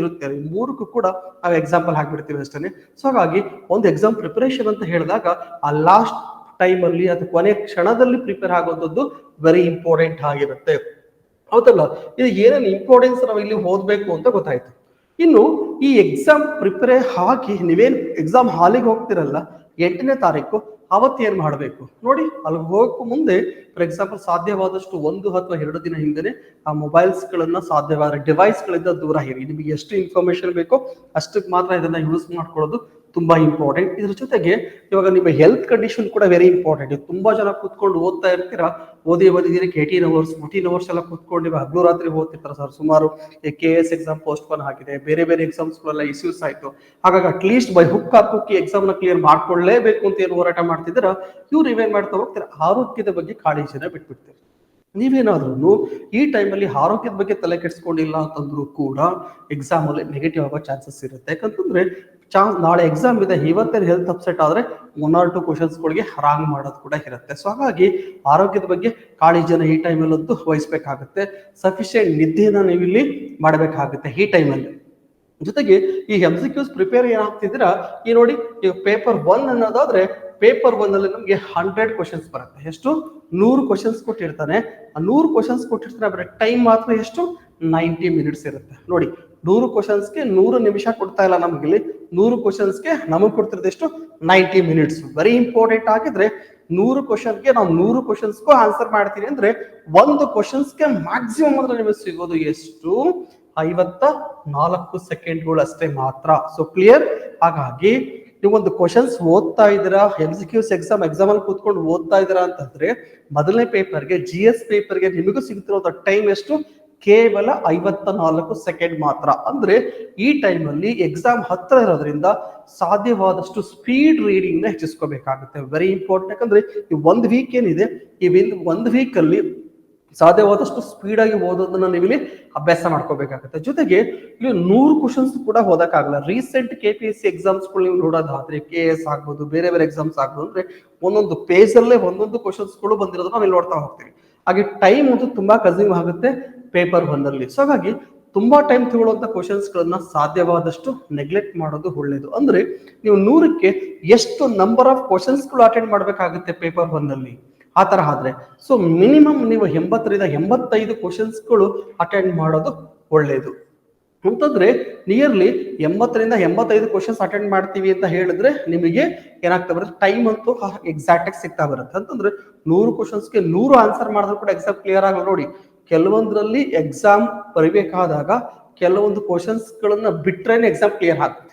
ಇರುತ್ತೇನೆ, 3ಕ್ಕೂ ಕೂಡ ನಾವು ಎಕ್ಸಾಂಪಲ್ ಹಾಕ್ಬಿಡ್ತೀವಿ ಅಷ್ಟೇ. ಸೊ ಹಾಗಾಗಿ ಒಂದು ಎಕ್ಸಾಮ್ ಪ್ರಿಪರೇಷನ್ ಅಂತ ಹೇಳಿದಾಗ ಆ ಲಾಸ್ಟ್ ಟೈಮ್ ಅಲ್ಲಿ ಅಥವಾ ಕೊನೆ ಕ್ಷಣದಲ್ಲಿ ಪ್ರಿಪೇರ್ ಆಗುವಂಥದ್ದು ವೆರಿ ಇಂಪಾರ್ಟೆಂಟ್ ಆಗಿರುತ್ತೆ. ಹೌದಲ್ಲ, ಇದು ಏನೇನು ಇಂಪಾರ್ಟೆನ್ಸ್ ನಾವು ಇಲ್ಲಿ ಓದ್ಬೇಕು ಅಂತ ಗೊತ್ತಾಯ್ತು. ಇನ್ನು ಈ ಎಕ್ಸಾಮ್ ಪ್ರಿಪೇರ್ ಹಾಕಿ ನೀವೇನ್ ಎಕ್ಸಾಮ್ ಹಾಲಿಗೆ ಹೋಗ್ತಿರಲ್ಲ 8ನೇ ತಾರೀಕು, ಅವತ್ತು ಏನ್ ಮಾಡ್ಬೇಕು ನೋಡಿ. ಅಲ್ಲಿ ಹೋಗಕ್ಕೂ ಮುಂದೆ ಫಾರ್ ಎಕ್ಸಾಂಪಲ್ ಸಾಧ್ಯವಾದಷ್ಟು 1 ಅಥವಾ 2 ದಿನ ಹಿಂದೆನೆ ಆ ಮೊಬೈಲ್ಸ್ ಗಳನ್ನ ಸಾಧ್ಯವಾದ ಡಿವೈಸ್ ಗಳಿಂದ ದೂರ ಇರಿ. ನಿಮಗೆ ಎಷ್ಟು ಇನ್ಫಾರ್ಮೇಶನ್ ಬೇಕೋ ಅಷ್ಟಕ್ಕೆ ಮಾತ್ರ ಇದನ್ನ ಯೂಸ್ ಮಾಡ್ಕೊಳ್ಳೋದು ತುಂಬಾ ಇಂಪಾರ್ಟೆಂಟ್. ಇದ್ರ ಜೊತೆಗೆ ಇವಾಗ ನಿಮ್ಮ ಹೆಲ್ತ್ ಕಂಡೀಷನ್ ಕೂಡ ವೆರಿ ಇಂಪಾರ್ಟೆಂಟ್. ತುಂಬಾ ಜನ ಕೂತ್ಕೊಂಡು ಓದ್ತಾ ಇರ್ತೀರಾ, ಓದಿದಿನಕ್ಕೆ 18 hours 14 hours ಎಲ್ಲ ಕೂತ್ಕೊಂಡು ನೀವು ಹಗಲು ರಾತ್ರಿ ಓದ್ತಿರ್ತಾರೆ ಸರ್. ಸುಮಾರು KS ಎಕ್ಸಾಮ್ ಪೋಸ್ಟ್ಪೋನ್ ಆಗಿದೆ, ಬೇರೆ ಬೇರೆ ಎಕ್ಸಾಮ್ಸ್ ಗಳೆಲ್ಲ ಇಶ್ಯೂಸ್ ಆಯ್ತು. ಹಾಗಾಗಿ at least by hook hockey exam ನ ಕ್ಲಿಯರ್ ಮಾಡ್ಕೊಳ್ಳೇಬೇಕು ಅಂತ ಏನು ಹೋರಾಟ ಮಾಡ್ತಿದ್ದೀರಾ, ಇವ್ರು ನೀವೇನ್ ಮಾಡ್ತಾ ಹೋಗ್ತೀರಾ, ಆರೋಗ್ಯದ ಬಗ್ಗೆ ಕಾಳಜಿನ ಬಿಟ್ಬಿಡ್ತೀರಿ. ನೀವೇನಾದ್ರೂ ಈ ಟೈಮಲ್ಲಿ ಆರೋಗ್ಯದ ಬಗ್ಗೆ ತಲೆ ಕೆಡಿಸ್ಕೊಂಡಿಲ್ಲ ಅಂತಂದ್ರೂ ಕೂಡ ಎಕ್ಸಾಮ್ ಅಲ್ಲಿ ನೆಗೆಟಿವ್ ಆಗೋ ಚಾನ್ಸಸ್ ಇರುತ್ತೆ. ಯಾಕಂತಂದ್ರೆ ನಾಳೆ ಎಕ್ಸಾಮ್ ಇದೆ, ಇವತ್ತೇ ಹೆಲ್ತ್ ಅಪ್ಸೆಟ್ ಆದ್ರೆ 1 or 2 ಕ್ವಶನ್ಸ್ ಗಳಿಗೆ ರಾಂಗ್ ಮಾಡೋದು ಕೂಡ ಇರುತ್ತೆ. ಸೊ ಹಾಗಾಗಿ ಆರೋಗ್ಯದ ಬಗ್ಗೆ ಕಾಳಜಿನ ಈ ಟೈಮಲ್ಲಿ ಅಂತೂ ವಹಿಸ್ಬೇಕಾಗುತ್ತೆ. ಸಫಿಶಿಯಂಟ್ ನಿದ್ದೆನ ನೀವು ಇಲ್ಲಿ ಮಾಡಬೇಕಾಗುತ್ತೆ ಈ ಟೈಮಲ್ಲಿ. ಜೊತೆಗೆ ಈ MCQs ಪ್ರಿಪೇರ್ ಏನಾಗ್ತಿದ್ದೀರಾ, ಈ ನೋಡಿ ಈಗ ಪೇಪರ್ 1 ಅನ್ನೋದಾದ್ರೆ ಪೇಪರ್ 1 ಅಲ್ಲಿ ನಮ್ಗೆ 100 ಕ್ವಶನ್ಸ್ ಬರುತ್ತೆ. ಎಷ್ಟು 100 ಕ್ವಶನ್ಸ್ ಕೊಟ್ಟಿರ್ತಾನೆ. ಆ 100 ಕ್ವಶನ್ಸ್ ಕೊಟ್ಟಿರ್ತಾನೆ, ಬರೀ ಟೈಮ್ ಮಾತ್ರ ಎಷ್ಟು 90 minutes ಇರುತ್ತೆ. ನೋಡಿ 100 ಕ್ವಶನ್ಸ್ಗೆ 100 ನಿಮಿಷ ಕೊಡ್ತಾ ಇಲ್ಲ ನಮ್ಗೆ ಇಲ್ಲಿ. 100 ಕ್ವಶನ್ಸ್ಗೆ ನಮಗೆ ಕೊಡ್ತಿರೋದು ಎಷ್ಟು 90 minutes. ವೆರಿ ಇಂಪಾರ್ಟೆಂಟ್ ಆಗಿದ್ರೆ 100 ಕ್ವಶನ್ಗೆ ನಾವು 100 ಕ್ವಶನ್ಸ್ಗೂ ಆನ್ಸರ್ ಮಾಡ್ತೀನಿ ಅಂದ್ರೆ 1 ಕ್ವಶನ್ಸ್ಗೆ ಮ್ಯಾಕ್ಸಿಮಮ್ ಅಂದ್ರೆ ನಿಮಗೆ ಸಿಗೋದು ಎಷ್ಟು 54 ಸೆಕೆಂಡ್ಗಳು ಅಷ್ಟೇ ಮಾತ್ರ. So clear. ಹಾಗಾಗಿ ನೀವು ಒಂದು ಕ್ವಶನ್ಸ್ ಓದ್ತಾ ಇದ್ದೀರಾ, MCQs ಎಕ್ಸಾಮ್ ಅಲ್ಲಿ ಕೂತ್ಕೊಂಡು ಓದ್ತಾ ಇದ್ದೀರಾ ಅಂತಂದ್ರೆ ಮೊದಲನೇ ಪೇಪರ್ಗೆ GS ಪೇಪರ್ಗೆ ನಿಮಗೂ ಸಿಗ್ತಿರೋ ಟೈಮ್ ಎಷ್ಟು ಕೇವಲ 54 ಸೆಕೆಂಡ್ ಮಾತ್ರ. ಅಂದ್ರೆ ಈ ಟೈಮಲ್ಲಿ ಎಕ್ಸಾಮ್ ಹತ್ರ ಇರೋದ್ರಿಂದ ಸಾಧ್ಯವಾದಷ್ಟು ಸ್ಪೀಡ್ ರೀಡಿಂಗ್ ನ ಹೆಚ್ಚಿಸ್ಕೋಬೇಕಾಗುತ್ತೆ. Very important. ಯಾಕಂದ್ರೆ ಈ ಒಂದು ವೀಕ್ ಏನಿದೆ, ಈ ಒಂದು ವೀಕ್ ಅಲ್ಲಿ ಸಾಧ್ಯವಾದಷ್ಟು ಸ್ಪೀಡ್ ಆಗಿ ಓದೋದನ್ನ ನೀವು ಇಲ್ಲಿ ಅಭ್ಯಾಸ ಮಾಡ್ಕೋಬೇಕಾಗುತ್ತೆ. ಜೊತೆಗೆ ಇಲ್ಲಿ 100 ಕ್ವಶನ್ಸ್ ಕೂಡ ಓದಕ್ಕಾಗಲ್ಲ. ರೀಸೆಂಟ್ KPSC ಎಕ್ಸಾಮ್ಸ್ ನೀವು ನೋಡೋದಾದ್ರೆ KS ಆಗ್ಬೋದು, ಬೇರೆ ಬೇರೆ ಎಕ್ಸಾಮ್ಸ್ ಆಗ್ಬೋದು, ಅಂದ್ರೆ ಒಂದೊಂದು ಪೇಜ್ ಅಲ್ಲೇ ಒಂದೊಂದು ಕ್ವಶನ್ಸ್ ಗಳು ಬಂದಿರೋದನ್ನ ನಾವು ಇಲ್ಲಿ ನೋಡ್ತಾ ಹೋಗ್ತೀವಿ. ಹಾಗೆ ಟೈಮ್ ಒಂದು ತುಂಬಾ ಕನ್ಸ್ಯೂಮ್ ಆಗುತ್ತೆ ಪೇಪರ್ 1 ಅಲ್ಲಿ. ಸೊ ಹಾಗಾಗಿ ತುಂಬಾ ಟೈಮ್ ತಗೊಳ್ಳುವಂತ ಕ್ವಶನ್ಸ್ ಗಳನ್ನ ಸಾಧ್ಯವಾದಷ್ಟು ನೆಗ್ಲೆಕ್ಟ್ ಮಾಡೋದು ಒಳ್ಳೇದು. ಅಂದ್ರೆ ನೀವು 100ಕ್ಕೆ ಎಷ್ಟು ನಂಬರ್ ಆಫ್ ಕ್ವಶನ್ಸ್ ಗಳು ಅಟೆಂಡ್ ಮಾಡ್ಬೇಕಾಗುತ್ತೆ ಪೇಪರ್ 1 ಅಲ್ಲಿ, ಆ ತರ ಆದ್ರೆ ಸೊ ಮಿನಿಮಮ್ ನೀವು 80ರಿಂದ 85 ಕ್ವಶನ್ಸ್ ಗಳು ಅಟೆಂಡ್ ಮಾಡೋದು ಒಳ್ಳೇದು. ಅಂತಂದ್ರೆ ನಿಯರ್ಲಿ 80ರಿಂದ 85 ಕ್ವಶನ್ಸ್ ಅಟೆಂಡ್ ಮಾಡ್ತೀವಿ ಅಂತ ಹೇಳಿದ್ರೆ ನಿಮಗೆ ಏನಾಗ್ತಾ ಬರುತ್ತೆ, ಟೈಮ್ ಅಂತೂ ಎಕ್ಸಾಕ್ಟ್ ಆಗಿ ಸಿಗ್ತಾ ಬರುತ್ತೆ. ಅಂತಂದ್ರೆ 100 ಕ್ವಶನ್ಸ್ಗೆ 100 ಆನ್ಸರ್ ಮಾಡಿದ್ರು ಕೂಡ ಎಕ್ಸಾಮ್ ಕ್ಲಿಯರ್ ಆಗಲ್ಲ. ನೋಡಿ, ಕೆಲವೊಂದ್ರಲ್ಲಿ ಎಕ್ಸಾಮ್ ಬರಿಬೇಕಾದಾಗ ಕೆಲವೊಂದು ಕ್ವಶನ್ಸ್ ಗಳನ್ನ ಬಿಟ್ರೇನೆ ಎಕ್ಸಾಮ್ ಕ್ಲಿಯರ್ ಆಗುತ್ತೆ.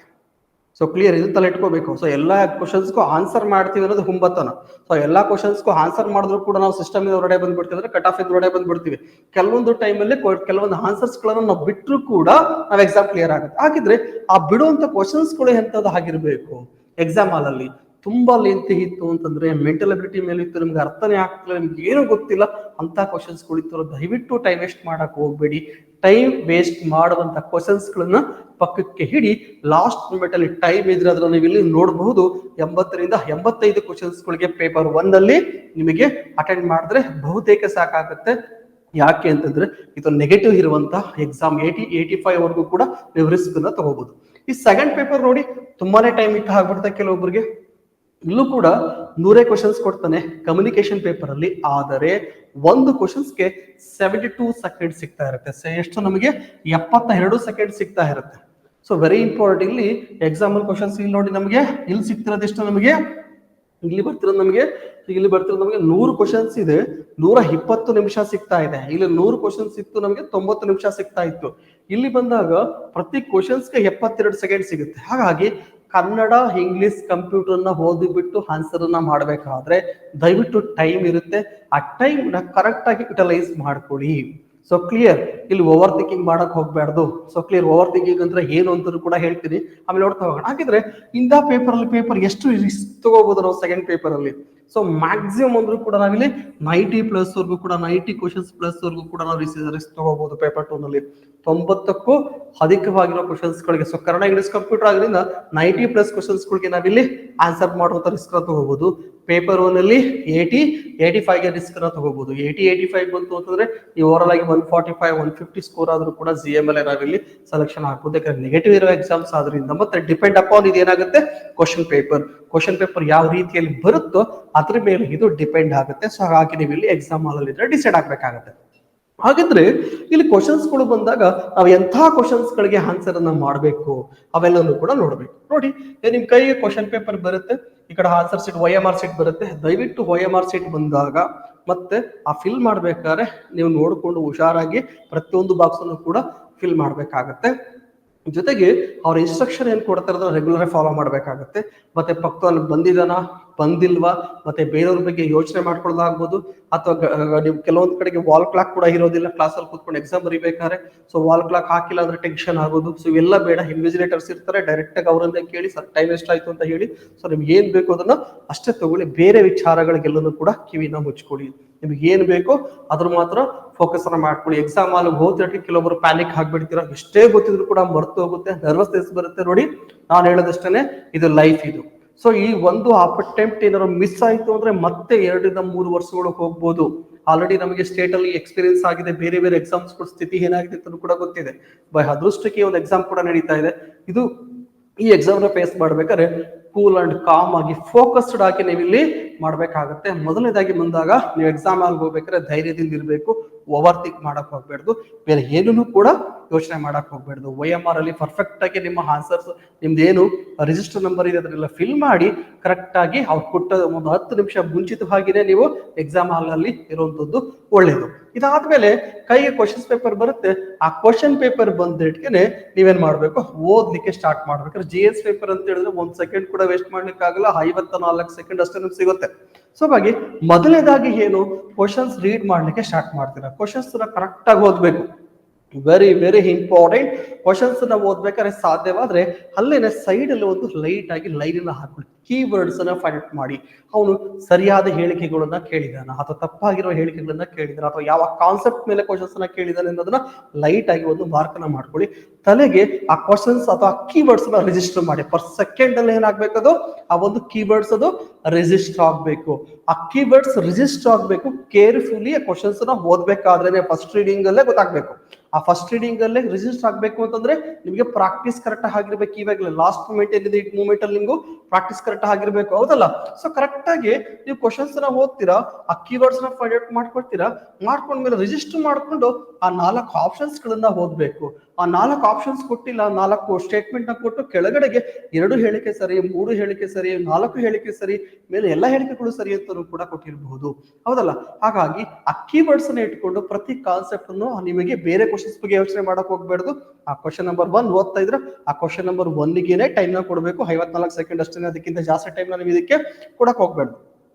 ಸೊ ಕ್ಲಿಯರ್ ಇದು ತಲೆ ಇಟ್ಕೋಬೇಕು. ಸೊ ಎಲ್ಲಾ ಕ್ವಶನ್ಸ್ಗೂ ಆನ್ಸರ್ ಮಾಡ್ತೀವಿ ಅನ್ನೋದು ಹುಂಬತನ. ಸೊ ಎಲ್ಲಾ ಕ್ವಶನ್ಸ್ಗೂ ಆನ್ಸರ್ ಮಾಡಿದ್ರು ಕೂಡ ನಾವು ಸಿಸ್ಟಮ್ ಹೊರಡೆ ಬಂದ್ಬಿಡ್ತೀವಿ, ಅಂದ್ರೆ ಕಟ್ ಆಫ್ ಹೊರಡೆ ಬಂದ್ಬಿಡ್ತೀವಿ. ಕೆಲವೊಂದು ಟೈಮಲ್ಲಿ ಕೆಲವೊಂದು ಆನ್ಸರ್ಸ್ ಗಳನ್ನ ನಾವು ಬಿಟ್ಟರು ಕೂಡ ನಾವು ಎಕ್ಸಾಮ್ ಕ್ಲಿಯರ್ ಆಗುತ್ತೆ. ಹಾಗಿದ್ರೆ ಆ ಬಿಡುವಂತ ಕ್ವಶನ್ಸ್ ಗಳು ಎಂತದ್ದು ಆಗಿರ್ಬೇಕು, ಎಕ್ಸಾಮ್ ಹಾಲಲ್ಲಿ ತುಂಬಾ ಲೆಂತಿ ಇತ್ತು ಅಂತಂದ್ರೆ, ಮೆಂಟಲ್ ಅಬಿಲಿಟಿ ಮೇಲೆ ಇತ್ತು, ನಿಮ್ಗೆ ಅರ್ಥನೇ ಆಗ್ತಿಲ್ಲ, ನಿಮ್ಗೆ ಏನೂ ಗೊತ್ತಿಲ್ಲ ಅಂತ ಕ್ವಶನ್ಸ್ ಗಳಿತ್ತು, ದಯವಿಟ್ಟು ಟೈಮ್ ವೇಸ್ಟ್ ಮಾಡಕ್ ಹೋಗ್ಬೇಡಿ. ಟೈಮ್ ವೇಸ್ಟ್ ಮಾಡುವಂತ ಕ್ವಶನ್ಸ್ ಗಳನ್ನ ಪಕ್ಕಕ್ಕೆ ಹಿಡಿ. ಲಾಸ್ಟ್ ಮೂಮೆಂಟ್ ಅಲ್ಲಿ ಟೈಮ್ ಇದ್ರೆ ಅದನ್ನ ನೀವು ಇಲ್ಲಿ ನೋಡಬಹುದು. 80ರಿಂದ 85 ಕ್ವಶನ್ಸ್ ಗಳಿಗೆ ಪೇಪರ್ 1 ಅಲ್ಲಿ ನಿಮಗೆ ಅಟೆಂಡ್ ಮಾಡಿದ್ರೆ ಬಹುತೇಕ ಸಾಕಾಗುತ್ತೆ. ಯಾಕೆ ಅಂತಂದ್ರೆ ಇದು ನೆಗೆಟಿವ್ ಇರುವಂತ ಎಕ್ಸಾಮ್ 85 ವರೆಗೂ ಕೂಡ ನೀವು ರಿಸ್ಕ್ ಅನ್ನ ತಗೋಬಹುದು. ಈ ಸೆಕೆಂಡ್ ಪೇಪರ್ ನೋಡಿ ತುಂಬಾನೇ ಟೈಮ್ ಇಟ್ಟು ಆಗ್ಬಿಡುತ್ತೆ ಕೆಲವೊಬ್ಬರಿಗೆ. ಇಲ್ಲೂ ಕೂಡ 100 ಕ್ವಶನ್ಸ್ ಕೊಡ್ತಾನೆ ಕಮ್ಯುನಿಕೇಶನ್ ಪೇಪರ್ ಅಲ್ಲಿ. ಆದರೆ ಒಂದು ಕ್ವಶನ್ಸ್ಗೆ 72 ಸೆಕೆಂಡ್ ಸಿಗ್ತಾ ಇರುತ್ತೆ. ಎಷ್ಟು ನಮಗೆ 72 ಸೆಕೆಂಡ್ ಸಿಗ್ತಾ ಇರುತ್ತೆ. So very important. ಇಲ್ಲಿ ಎಕ್ಸಾಂಪಲ್ ಕ್ವಶನ್ಸ್ ಇಲ್ಲಿ ನೋಡಿ, ನಮಗೆ ಇಲ್ಲಿ ಸಿಗ್ತಿರೋದು ಎಷ್ಟು, ನಮಗೆ ಇಲ್ಲಿ ಬರ್ತಿರೋದು ನಮಗೆ 100 ಕ್ವಶನ್ಸ್ ಇದೆ, 120 ನಿಮಿಷ ಸಿಗ್ತಾ ಇದೆ. ಇಲ್ಲಿ 100 ಕ್ವಶನ್ಸ್ ಇತ್ತು, ನಮಗೆ 90 ನಿಮಿಷ ಸಿಗ್ತಾ ಇತ್ತು. ಇಲ್ಲಿ ಬಂದಾಗ ಪ್ರತಿ ಕ್ವಶನ್ಸ್ಗೆ 72 ಸೆಕೆಂಡ್ ಸಿಗುತ್ತೆ. ಹಾಗಾಗಿ ಕನ್ನಡ, ಇಂಗ್ಲಿಷ್, ಕಂಪ್ಯೂಟರ್ನ ಓದಿಬಿಟ್ಟು ಆನ್ಸರ್ ಅನ್ನ ಮಾಡಬೇಕಾದ್ರೆ ದಯವಿಟ್ಟು ಟೈಮ್ ಇರುತ್ತೆ, ಆ ಟೈಮ್ ನ ಕರೆಕ್ಟ್ ಆಗಿ ಯುಟಿಲೈಸ್ ಮಾಡ್ಕೊಳ್ಳಿ. ಸೊ ಕ್ಲಿಯರ್, ಇಲ್ಲಿ ಓವರ್ ಥಿಂಕಿಂಗ್ ಮಾಡಕ್ ಹೋಗ್ಬಾರ್ದು. ಸೊ ಕ್ಲಿಯರ್, ಓವರ್ ಥಿಂಕಿಂಗ್ ಅಂದ್ರೆ ಏನು ಅಂತ ಕೂಡ ಹೇಳ್ತೀನಿ, ಆಮೇಲೆ ನೋಡ್ತಾ ಹೋಗೋಣ. ಹಾಗಿದ್ರೆ ಇಂಥ ಪೇಪರ್ ಎಷ್ಟು ರಿಸ್ಕ್ ತಗೋಬಹುದು ನಾವು ಸೆಕೆಂಡ್ ಪೇಪರ್ ಅಲ್ಲಿ? ಸೊ ಮ್ಯಾಕ್ಸಿಮಮ್ ಅಂದ್ರೂ ಕೂಡ ನಾವಿಲ್ಲಿ 90+ ವರ್ಗೂ ಕೂಡ 90 ಕ್ವಶನ್ಸ್ ಪ್ಲಸ್ ವರ್ಗೂ ಕೂಡ ನಾವು ರಿಸ್ಕ್ ತಗೋಬಹುದು ಪೇಪರ್ 2 ನಲ್ಲಿ. 90ಕ್ಕೂ ಅಧಿಕವಾಗಿರೋ ಕ್ವಶನ್ಸ್ ಗಳಿಗೆ, ಸೊ ಕನ್ನಡ, ಇಂಗ್ಲಿಷ್, ಕಂಪ್ಯೂಟರ್ ಆಗೋದ್ರಿಂದ 90+ ಕ್ವಶನ್ಸ್ ಗಳಿಗೆ ನಾವಿಲ್ಲಿ ಆನ್ಸರ್ ಮಾಡುವಂತ ರಿಸ್ಕ್ ತಗೋಬಹುದು. ಪೇಪರ್ 1 ಅಲ್ಲಿ 85 ರಿಸ್ಕ್ ತಗೋಬಹುದು. 85 ಬಂತು ಅಂತಂದ್ರೆ ಈ ಓವರ್ ಆಗಿ 145 150 ಸ್ಕೋರ್ ಆದ್ರೂ ಕೂಡ GML ನಾವಿಲ್ಲಿ ಸೆಲೆಕ್ಷನ್ ಆಗ್ಬೋದು. ಯಾಕಂದ್ರೆ ನೆಗೆಟಿವ್ ಇರೋ ಎಕ್ಸಾಮ್ಸ್ ಆದ್ರಿಂದ. ಮತ್ತೆ ಡಿಪೆಂಡ್ ಅಪಾನ್ ಇದೇನಾಗುತ್ತೆ, ಕ್ವಶನ್ ಪೇಪರ್ ಯಾವ ರೀತಿಯಲ್ಲಿ ಬರುತ್ತೋ ಅದ್ರ ಮೇಲೆ ಇದು ಡಿಪೆಂಡ್ ಆಗುತ್ತೆ. ಸೊ ಹಾಗಾಗಿ ನೀವು ಇಲ್ಲಿ ಎಕ್ಸಾಮ್ ಹಾಲ್ ಅಲ್ಲಿ ಡಿಸೈಡ್ ಆಗ್ಬೇಕಾಗತ್ತೆ. ಹಾಗಿದ್ರೆ ಇಲ್ಲಿ ಕ್ವಶನ್ಸ್ ಗಳು ಬಂದಾಗ ನಾವು ಎಂಥ ಕ್ವಶನ್ಸ್ ಗಳಿಗೆ ಆನ್ಸರ್ ಅನ್ನ ಮಾಡಬೇಕು ಅವೆಲ್ಲನೂ ಕೂಡ ನೋಡ್ಬೇಕು. ನೋಡಿ, ನಿಮ್ ಕೈಗೆ ಕ್ವಶನ್ ಪೇಪರ್ ಬರುತ್ತೆ, ಈ ಕಡೆ ಆನ್ಸರ್ ಶೀಟ್ OMR ಶೀಟ್ ಬರುತ್ತೆ. ದಯವಿಟ್ಟು OMR ಶೀಟ್ ಬಂದಾಗ ಮತ್ತೆ ಆ ಫಿಲ್ ಮಾಡ್ಬೇಕಾದ್ರೆ ನೀವು ನೋಡ್ಕೊಂಡು ಹುಷಾರಾಗಿ ಪ್ರತಿಯೊಂದು ಬಾಕ್ಸ್ ಅನ್ನು ಕೂಡ ಫಿಲ್ ಮಾಡ್ಬೇಕಾಗತ್ತೆ. ಜೊತೆಗೆ ಅವ್ರ ಇನ್ಸ್ಟ್ರಕ್ಷನ್ ಏನ್ ಕೊಡ್ತಾ ಇರೋದ್ರ ರೆಗ್ಯುಲರ್ ಫಾಲೋ ಮಾಡ್ಬೇಕಾಗತ್ತೆ. ಮತ್ತೆ ಪಕ್ಕದಲ್ಲಿ ಬಂದಿಲ್ವಾ, ಮತ್ತೆ ಬೇರೆಯವ್ರ ಬಗ್ಗೆ ಯೋಚನೆ ಮಾಡ್ಕೊಳ್ಳೋದಾಗ್ಬೋದು. ಅಥವಾ ನೀವು ಕೆಲವೊಂದ್ ಕಡೆಗೆ ವಾಲ್ ಕ್ಲಾಕ್ ಕೂಡ ಇರೋದಿಲ್ಲ ಕ್ಲಾಸಲ್ಲಿ ಕೂತ್ಕೊಂಡು ಎಕ್ಸಾಮ್ ಬರೀಬೇಕಾದ್ರೆ. ಸೊ ವಾಲ್ ಕ್ಲಾಕ್ ಹಾಕಿಲ್ಲ ಅಂದ್ರೆ ಟೆನ್ಷನ್ ಆಗೋದು. ಸೊ ಇವೆಲ್ಲ ಬೇಡ. ಇನ್ವಿಜಿಲೇಟರ್ಸ್ ಇರ್ತಾರೆ, ಡೈರೆಕ್ಟ್ ಆಗಿ ಅವರನ್ನೇ ಕೇಳಿ ಸರ್ ಟೈಮ್ ಎಷ್ಟಾಯ್ತು ಅಂತ ಹೇಳಿ. ಸೊ ನಿಮ್ಗೆ ಏನ್ ಬೇಕು ಅದನ್ನ ಅಷ್ಟೇ ತಗೊಳ್ಳಿ. ಬೇರೆ ವಿಚಾರಗಳಿಗೆಲ್ಲನೂ ಕೂಡ ಕಿವಿನ ಮುಚ್ಕೊಳ್ಳಿ. ನಿಮ್ಗೆ ಏನ್ ಬೇಕೋ ಅದ್ರ ಮಾತ್ರ ಫೋಕಸ್ ಅನ್ನ ಮಾಡ್ಕೊಳ್ಳಿ. ಎಕ್ಸಾಮ್ ಅಲ್ಲಿ ಹೋದ್ರೆ ಕೆಲವೊಬ್ರು ಪ್ಯಾನಿಕ್ ಆಗ್ಬಿಡ್ತೀರಾ, ಎಷ್ಟೇ ಗೊತ್ತಿದ್ರು ಕೂಡ ಮರ್ತು ಹೋಗುತ್ತೆ, ನರ್ವಸ್ನೆಸ್ ಬರುತ್ತೆ. ನೋಡಿ, ನಾನು ಹೇಳೋದಷ್ಟೇ, ಇದು ಲೈಫ್ ಇದು. ಸೊ ಈ ಒಂದು ಅಟೆಂಪ್ಟ್ ಏನಾದ್ರು ಮಿಸ್ ಆಯ್ತು ಅಂದ್ರೆ ಮತ್ತೆ 2 ರಿಂದ 3 ವರ್ಷಗಳು ಹೋಗ್ಬೋದು. ಆಲ್ರೆಡಿ ನಮಗೆ ಸ್ಟೇಟ್ ಅಲ್ಲಿ ಎಕ್ಸ್ಪೀರಿಯನ್ಸ್ ಆಗಿದೆ. ಬೇರೆ ಬೇರೆ ಎಕ್ಸಾಮ್ಸ್ ಸ್ಥಿತಿ ಏನಾಗಿದೆ ಅಂತ ಕೂಡ ಗೊತ್ತಿದೆ. ಬೈ ಅದೃಷ್ಟಕ್ಕೆ ಒಂದು ಎಕ್ಸಾಮ್ ಕೂಡ ನಡೀತಾ ಇದೆ. ಈ ಎಕ್ಸಾಮ್ ನ ಫೇಸ್ ಮಾಡ್ಬೇಕಾದ್ರೆ ಕೂಲ್ ಅಂಡ್ ಕಾಮ್ ಆಗಿ ಫೋಕಸ್ಡ್ ಆಗಿ ನೀವು ಇಲ್ಲಿ ಮಾಡ್ಬೇಕಾಗತ್ತೆ. ಮೊದಲನೇದಾಗಿ ಬಂದಾಗ ನೀವು ಎಕ್ಸಾಮ್ ಅಲ್ಲಿ ಹೋಗ್ಬೇಕಾದ್ರೆ ಧೈರ್ಯದಿಂದ ಇರಬೇಕು. ಓವರ್ ಥಿಂಕ್ ಮಾಡಕ್ ಹೋಗ್ಬೇಡ್ದು, ಬೇರೆ ಏನೂ ಕೂಡ ಯೋಚನೆ ಮಾಡಕ್ ಹೋಗ್ಬೇಡ್ದು. OMR ಅಲ್ಲಿ ಪರ್ಫೆಕ್ಟ್ ಆಗಿ ನಿಮ್ಮ ಆನ್ಸರ್ಸ್, ನಿಮ್ದೇನು ರಿಜಿಸ್ಟರ್ ನಂಬರ್ ಇದೆ ಅದನ್ನೆಲ್ಲ ಫಿಲ್ ಮಾಡಿ ಕರೆಕ್ಟ್ ಆಗಿ ಅವ್ರು ಕೊಟ್ಟ ಒಂದು 10 ನಿಮಿಷ ಮುಂಚಿತವಾಗಿನೇ ನೀವು ಎಕ್ಸಾಮ್ ಹಾಲ್ ಅಲ್ಲಿ ಇರುವಂತದ್ದು ಒಳ್ಳೇದು. ಇದಾದ್ಮೇಲೆ ಕೈಗೆ ಕ್ವಶನ್ಸ್ ಪೇಪರ್ ಬರುತ್ತೆ. ಆ ಕ್ವಶನ್ ಪೇಪರ್ ಬಂದಿಟ್ಗೆನೆ ನೀವೇನ್ ಮಾಡ್ಬೇಕು, ಓದ್ಲಿಕ್ಕೆ ಸ್ಟಾರ್ಟ್ ಮಾಡ್ಬೇಕಾದ್ರೆ GS ಪೇಪರ್ ಅಂತ ಹೇಳಿದ್ರೆ 1 ಸೆಕೆಂಡ್ ಕೂಡ ವೇಸ್ಟ್ ಮಾಡ್ಲಿಕ್ಕೆ ಆಗಲ್ಲ. 54 ಸೆಕೆಂಡ್ ಅಷ್ಟೇ ನಿಮ್ಗೆ ಸಿಗುತ್ತೆ. ಸೊ ಹಾಗಾಗಿ ಮೊದಲನೇದಾಗಿ ಏನು, ಕ್ವಶನ್ಸ್ ರೀಡ್ ಮಾಡ್ಲಿಕ್ಕೆ ಸ್ಟಾರ್ಟ್ ಮಾಡ್ತೀರಾ. ಕ್ವಶನ್ಸ್ ಕರೆಕ್ಟ್ ಆಗಿ ಓದ್ಬೇಕು. Very important. ಕ್ವಶನ್ಸ್ ನಾವು ಓದ್ಬೇಕಾದ್ರೆ ಸಾಧ್ಯವಾದ್ರೆ ಅಲ್ಲೇನೆ ಸೈಡ್ ಅಲ್ಲಿ ಒಂದು ಲೈಟ್ ಆಗಿ ಲೈನ್ ಹಾಕೊಳ್ಳಿ. ಕೀವರ್ಡ್ಸ್ ಅನ್ನ ಫೈಂಡ್ ಔಟ್ ಮಾಡಿ. ಅವನು ಸರಿಯಾದ ಹೇಳಿಕೆಗಳನ್ನ ಕೇಳಿದಾನ ಅಥವಾ ತಪ್ಪಾಗಿರೋ ಹೇಳಿಕೆಗಳನ್ನ ಕೇಳಿದಾನ ಅಥವಾ ಯಾವ ಕಾನ್ಸೆಪ್ಟ್ ಮೇಲೆ ಕ್ವಶನ್ಸ್ ಅನ್ನ ಕೇಳಿದಾನೆ ಅನ್ನೋದನ್ನ ಲೈಟ್ ಆಗಿ ಒಂದು ಮಾರ್ಕ್ ಅನ್ನ ಮಾಡ್ಕೊಳ್ಳಿ. ತಲೆಗೆ ಆ ಕ್ವಶನ್ಸ್ ಅಥವಾ ಕೀವರ್ಡ್ಸ್ ನ ರಿಜಿಸ್ಟರ್ ಮಾಡಿ. ಪರ್ ಸೆಕೆಂಡ್ ಅಲ್ಲಿ ಏನಾಗ್ಬೇಕದು ಆ ಒಂದು ಕೀವರ್ಡ್ಸ್ ಅದು ರಿಜಿಸ್ಟರ್ ಆಗ್ಬೇಕು. ಆ ಕೀವರ್ಡ್ಸ್ ರಿಜಿಸ್ಟರ್ ಆಗ್ಬೇಕು. ಕೇರ್ಫುಲಿ ಆ ಕ್ವಶನ್ಸ್ ನ ಓದ್ಬೇಕಾದ್ರೆ ಫಸ್ಟ್ ರೀಡಿಂಗ್ ಅಲ್ಲೇ ಗೊತ್ತಾಗ್ಬೇಕು. ಆ ಫಸ್ಟ್ ರೀಡಿಂಗ್ ಅಲ್ಲೇ ರಿಜಿಸ್ಟರ್ ಆಗ್ಬೇಕು ಅಂತಂದ್ರೆ ನಿಮಗೆ ಪ್ರಾಕ್ಟೀಸ್ ಕರೆಕ್ಟ್ ಆಗಿರ್ಬೇಕು. ಇವಾಗಲೇ ಲಾಸ್ಟ್ ಮೂಮೆಂಟ್ ಏನಿದೆ ಈ ಮೂಮೆಂಟ್ ಅಲ್ಲಿ ನಿಮ್ಗೂ ಪ್ರಾಕ್ಟೀಸ್ ಕರೆಕ್ಟ್ ಆಗಿರ್ಬೇಕು, ಹೌದಲ್ಲ? ಸೊ ಕರೆಕ್ಟ್ ಆಗಿ ನೀವು ಕ್ವಶನ್ಸ್ ನ ಓದ್ತೀರಾ, ಆ ಕೀವರ್ಡ್ಸ್ ನ ಫೈಂಡ್ ಔಟ್ ಮಾಡ್ಕೊಳ್ತೀರಾ, ಮಾಡ್ಕೊಂಡ್ಮೇಲೆ ರಿಜಿಸ್ಟರ್ ಮಾಡ್ಕೊಂಡು ಆ 4 ಆಪ್ಷನ್ಸ್ ಗಳನ್ನ ಓದ್ಬೇಕು. ಆ 4 ಆಪ್ಷನ್ಸ್ ಕೊಟ್ಟಿಲ್ಲ, 4 ಸ್ಟೇಟ್ಮೆಂಟ್ ನ ಕೊಟ್ಟು ಕೆಳಗಡೆಗೆ 2 ಹೇಳಿಕೆ ಸರಿ, 3 ಹೇಳಿಕೆ ಸರಿ, 4 ಹೇಳಿಕೆ ಸರಿ, ಮೇಲೆ ಎಲ್ಲ ಹೇಳಿಕೆಗಳು ಸರಿ ಅಂತಲೂ ಕೂಡ ಕೊಟ್ಟಿರಬಹುದು, ಹೌದಲ್ಲ? ಹಾಗಾಗಿ ಆ ಕೀವರ್ಡ್ಸ್ ಅನ್ನ ಇಟ್ಕೊಂಡು ಪ್ರತಿ ಕಾನ್ಸೆಪ್ಟ್ ಅನ್ನು ನಿಮಗೆ ಬೇರೆ ಕ್ವಶನ್ಸ್ ಬಗ್ಗೆ ಯೋಚನೆ ಮಾಡಕ್ ಹೋಗ್ಬೇಡ್ದು. ಆ ಕ್ವಶನ್ ನಂಬರ್ 1 ಓದ್ತಾ ಇದ್ರೆ ಆ ಕ್ವಶನ್ ನಂಬರ್ 1ಗೆನೆ ಟೈಮ್ ನ ಕೊಡಬೇಕು. 54 ಸೆಕೆಂಡ್ ಅಷ್ಟೇ, ಅದಕ್ಕಿಂತ ಜಾಸ್ತಿ ಟೈಮ್ ನೀವು ಇದಕ್ಕೆ ಕೊಡಕ್ ಹೋಗ್ಬೇಡ್ದು.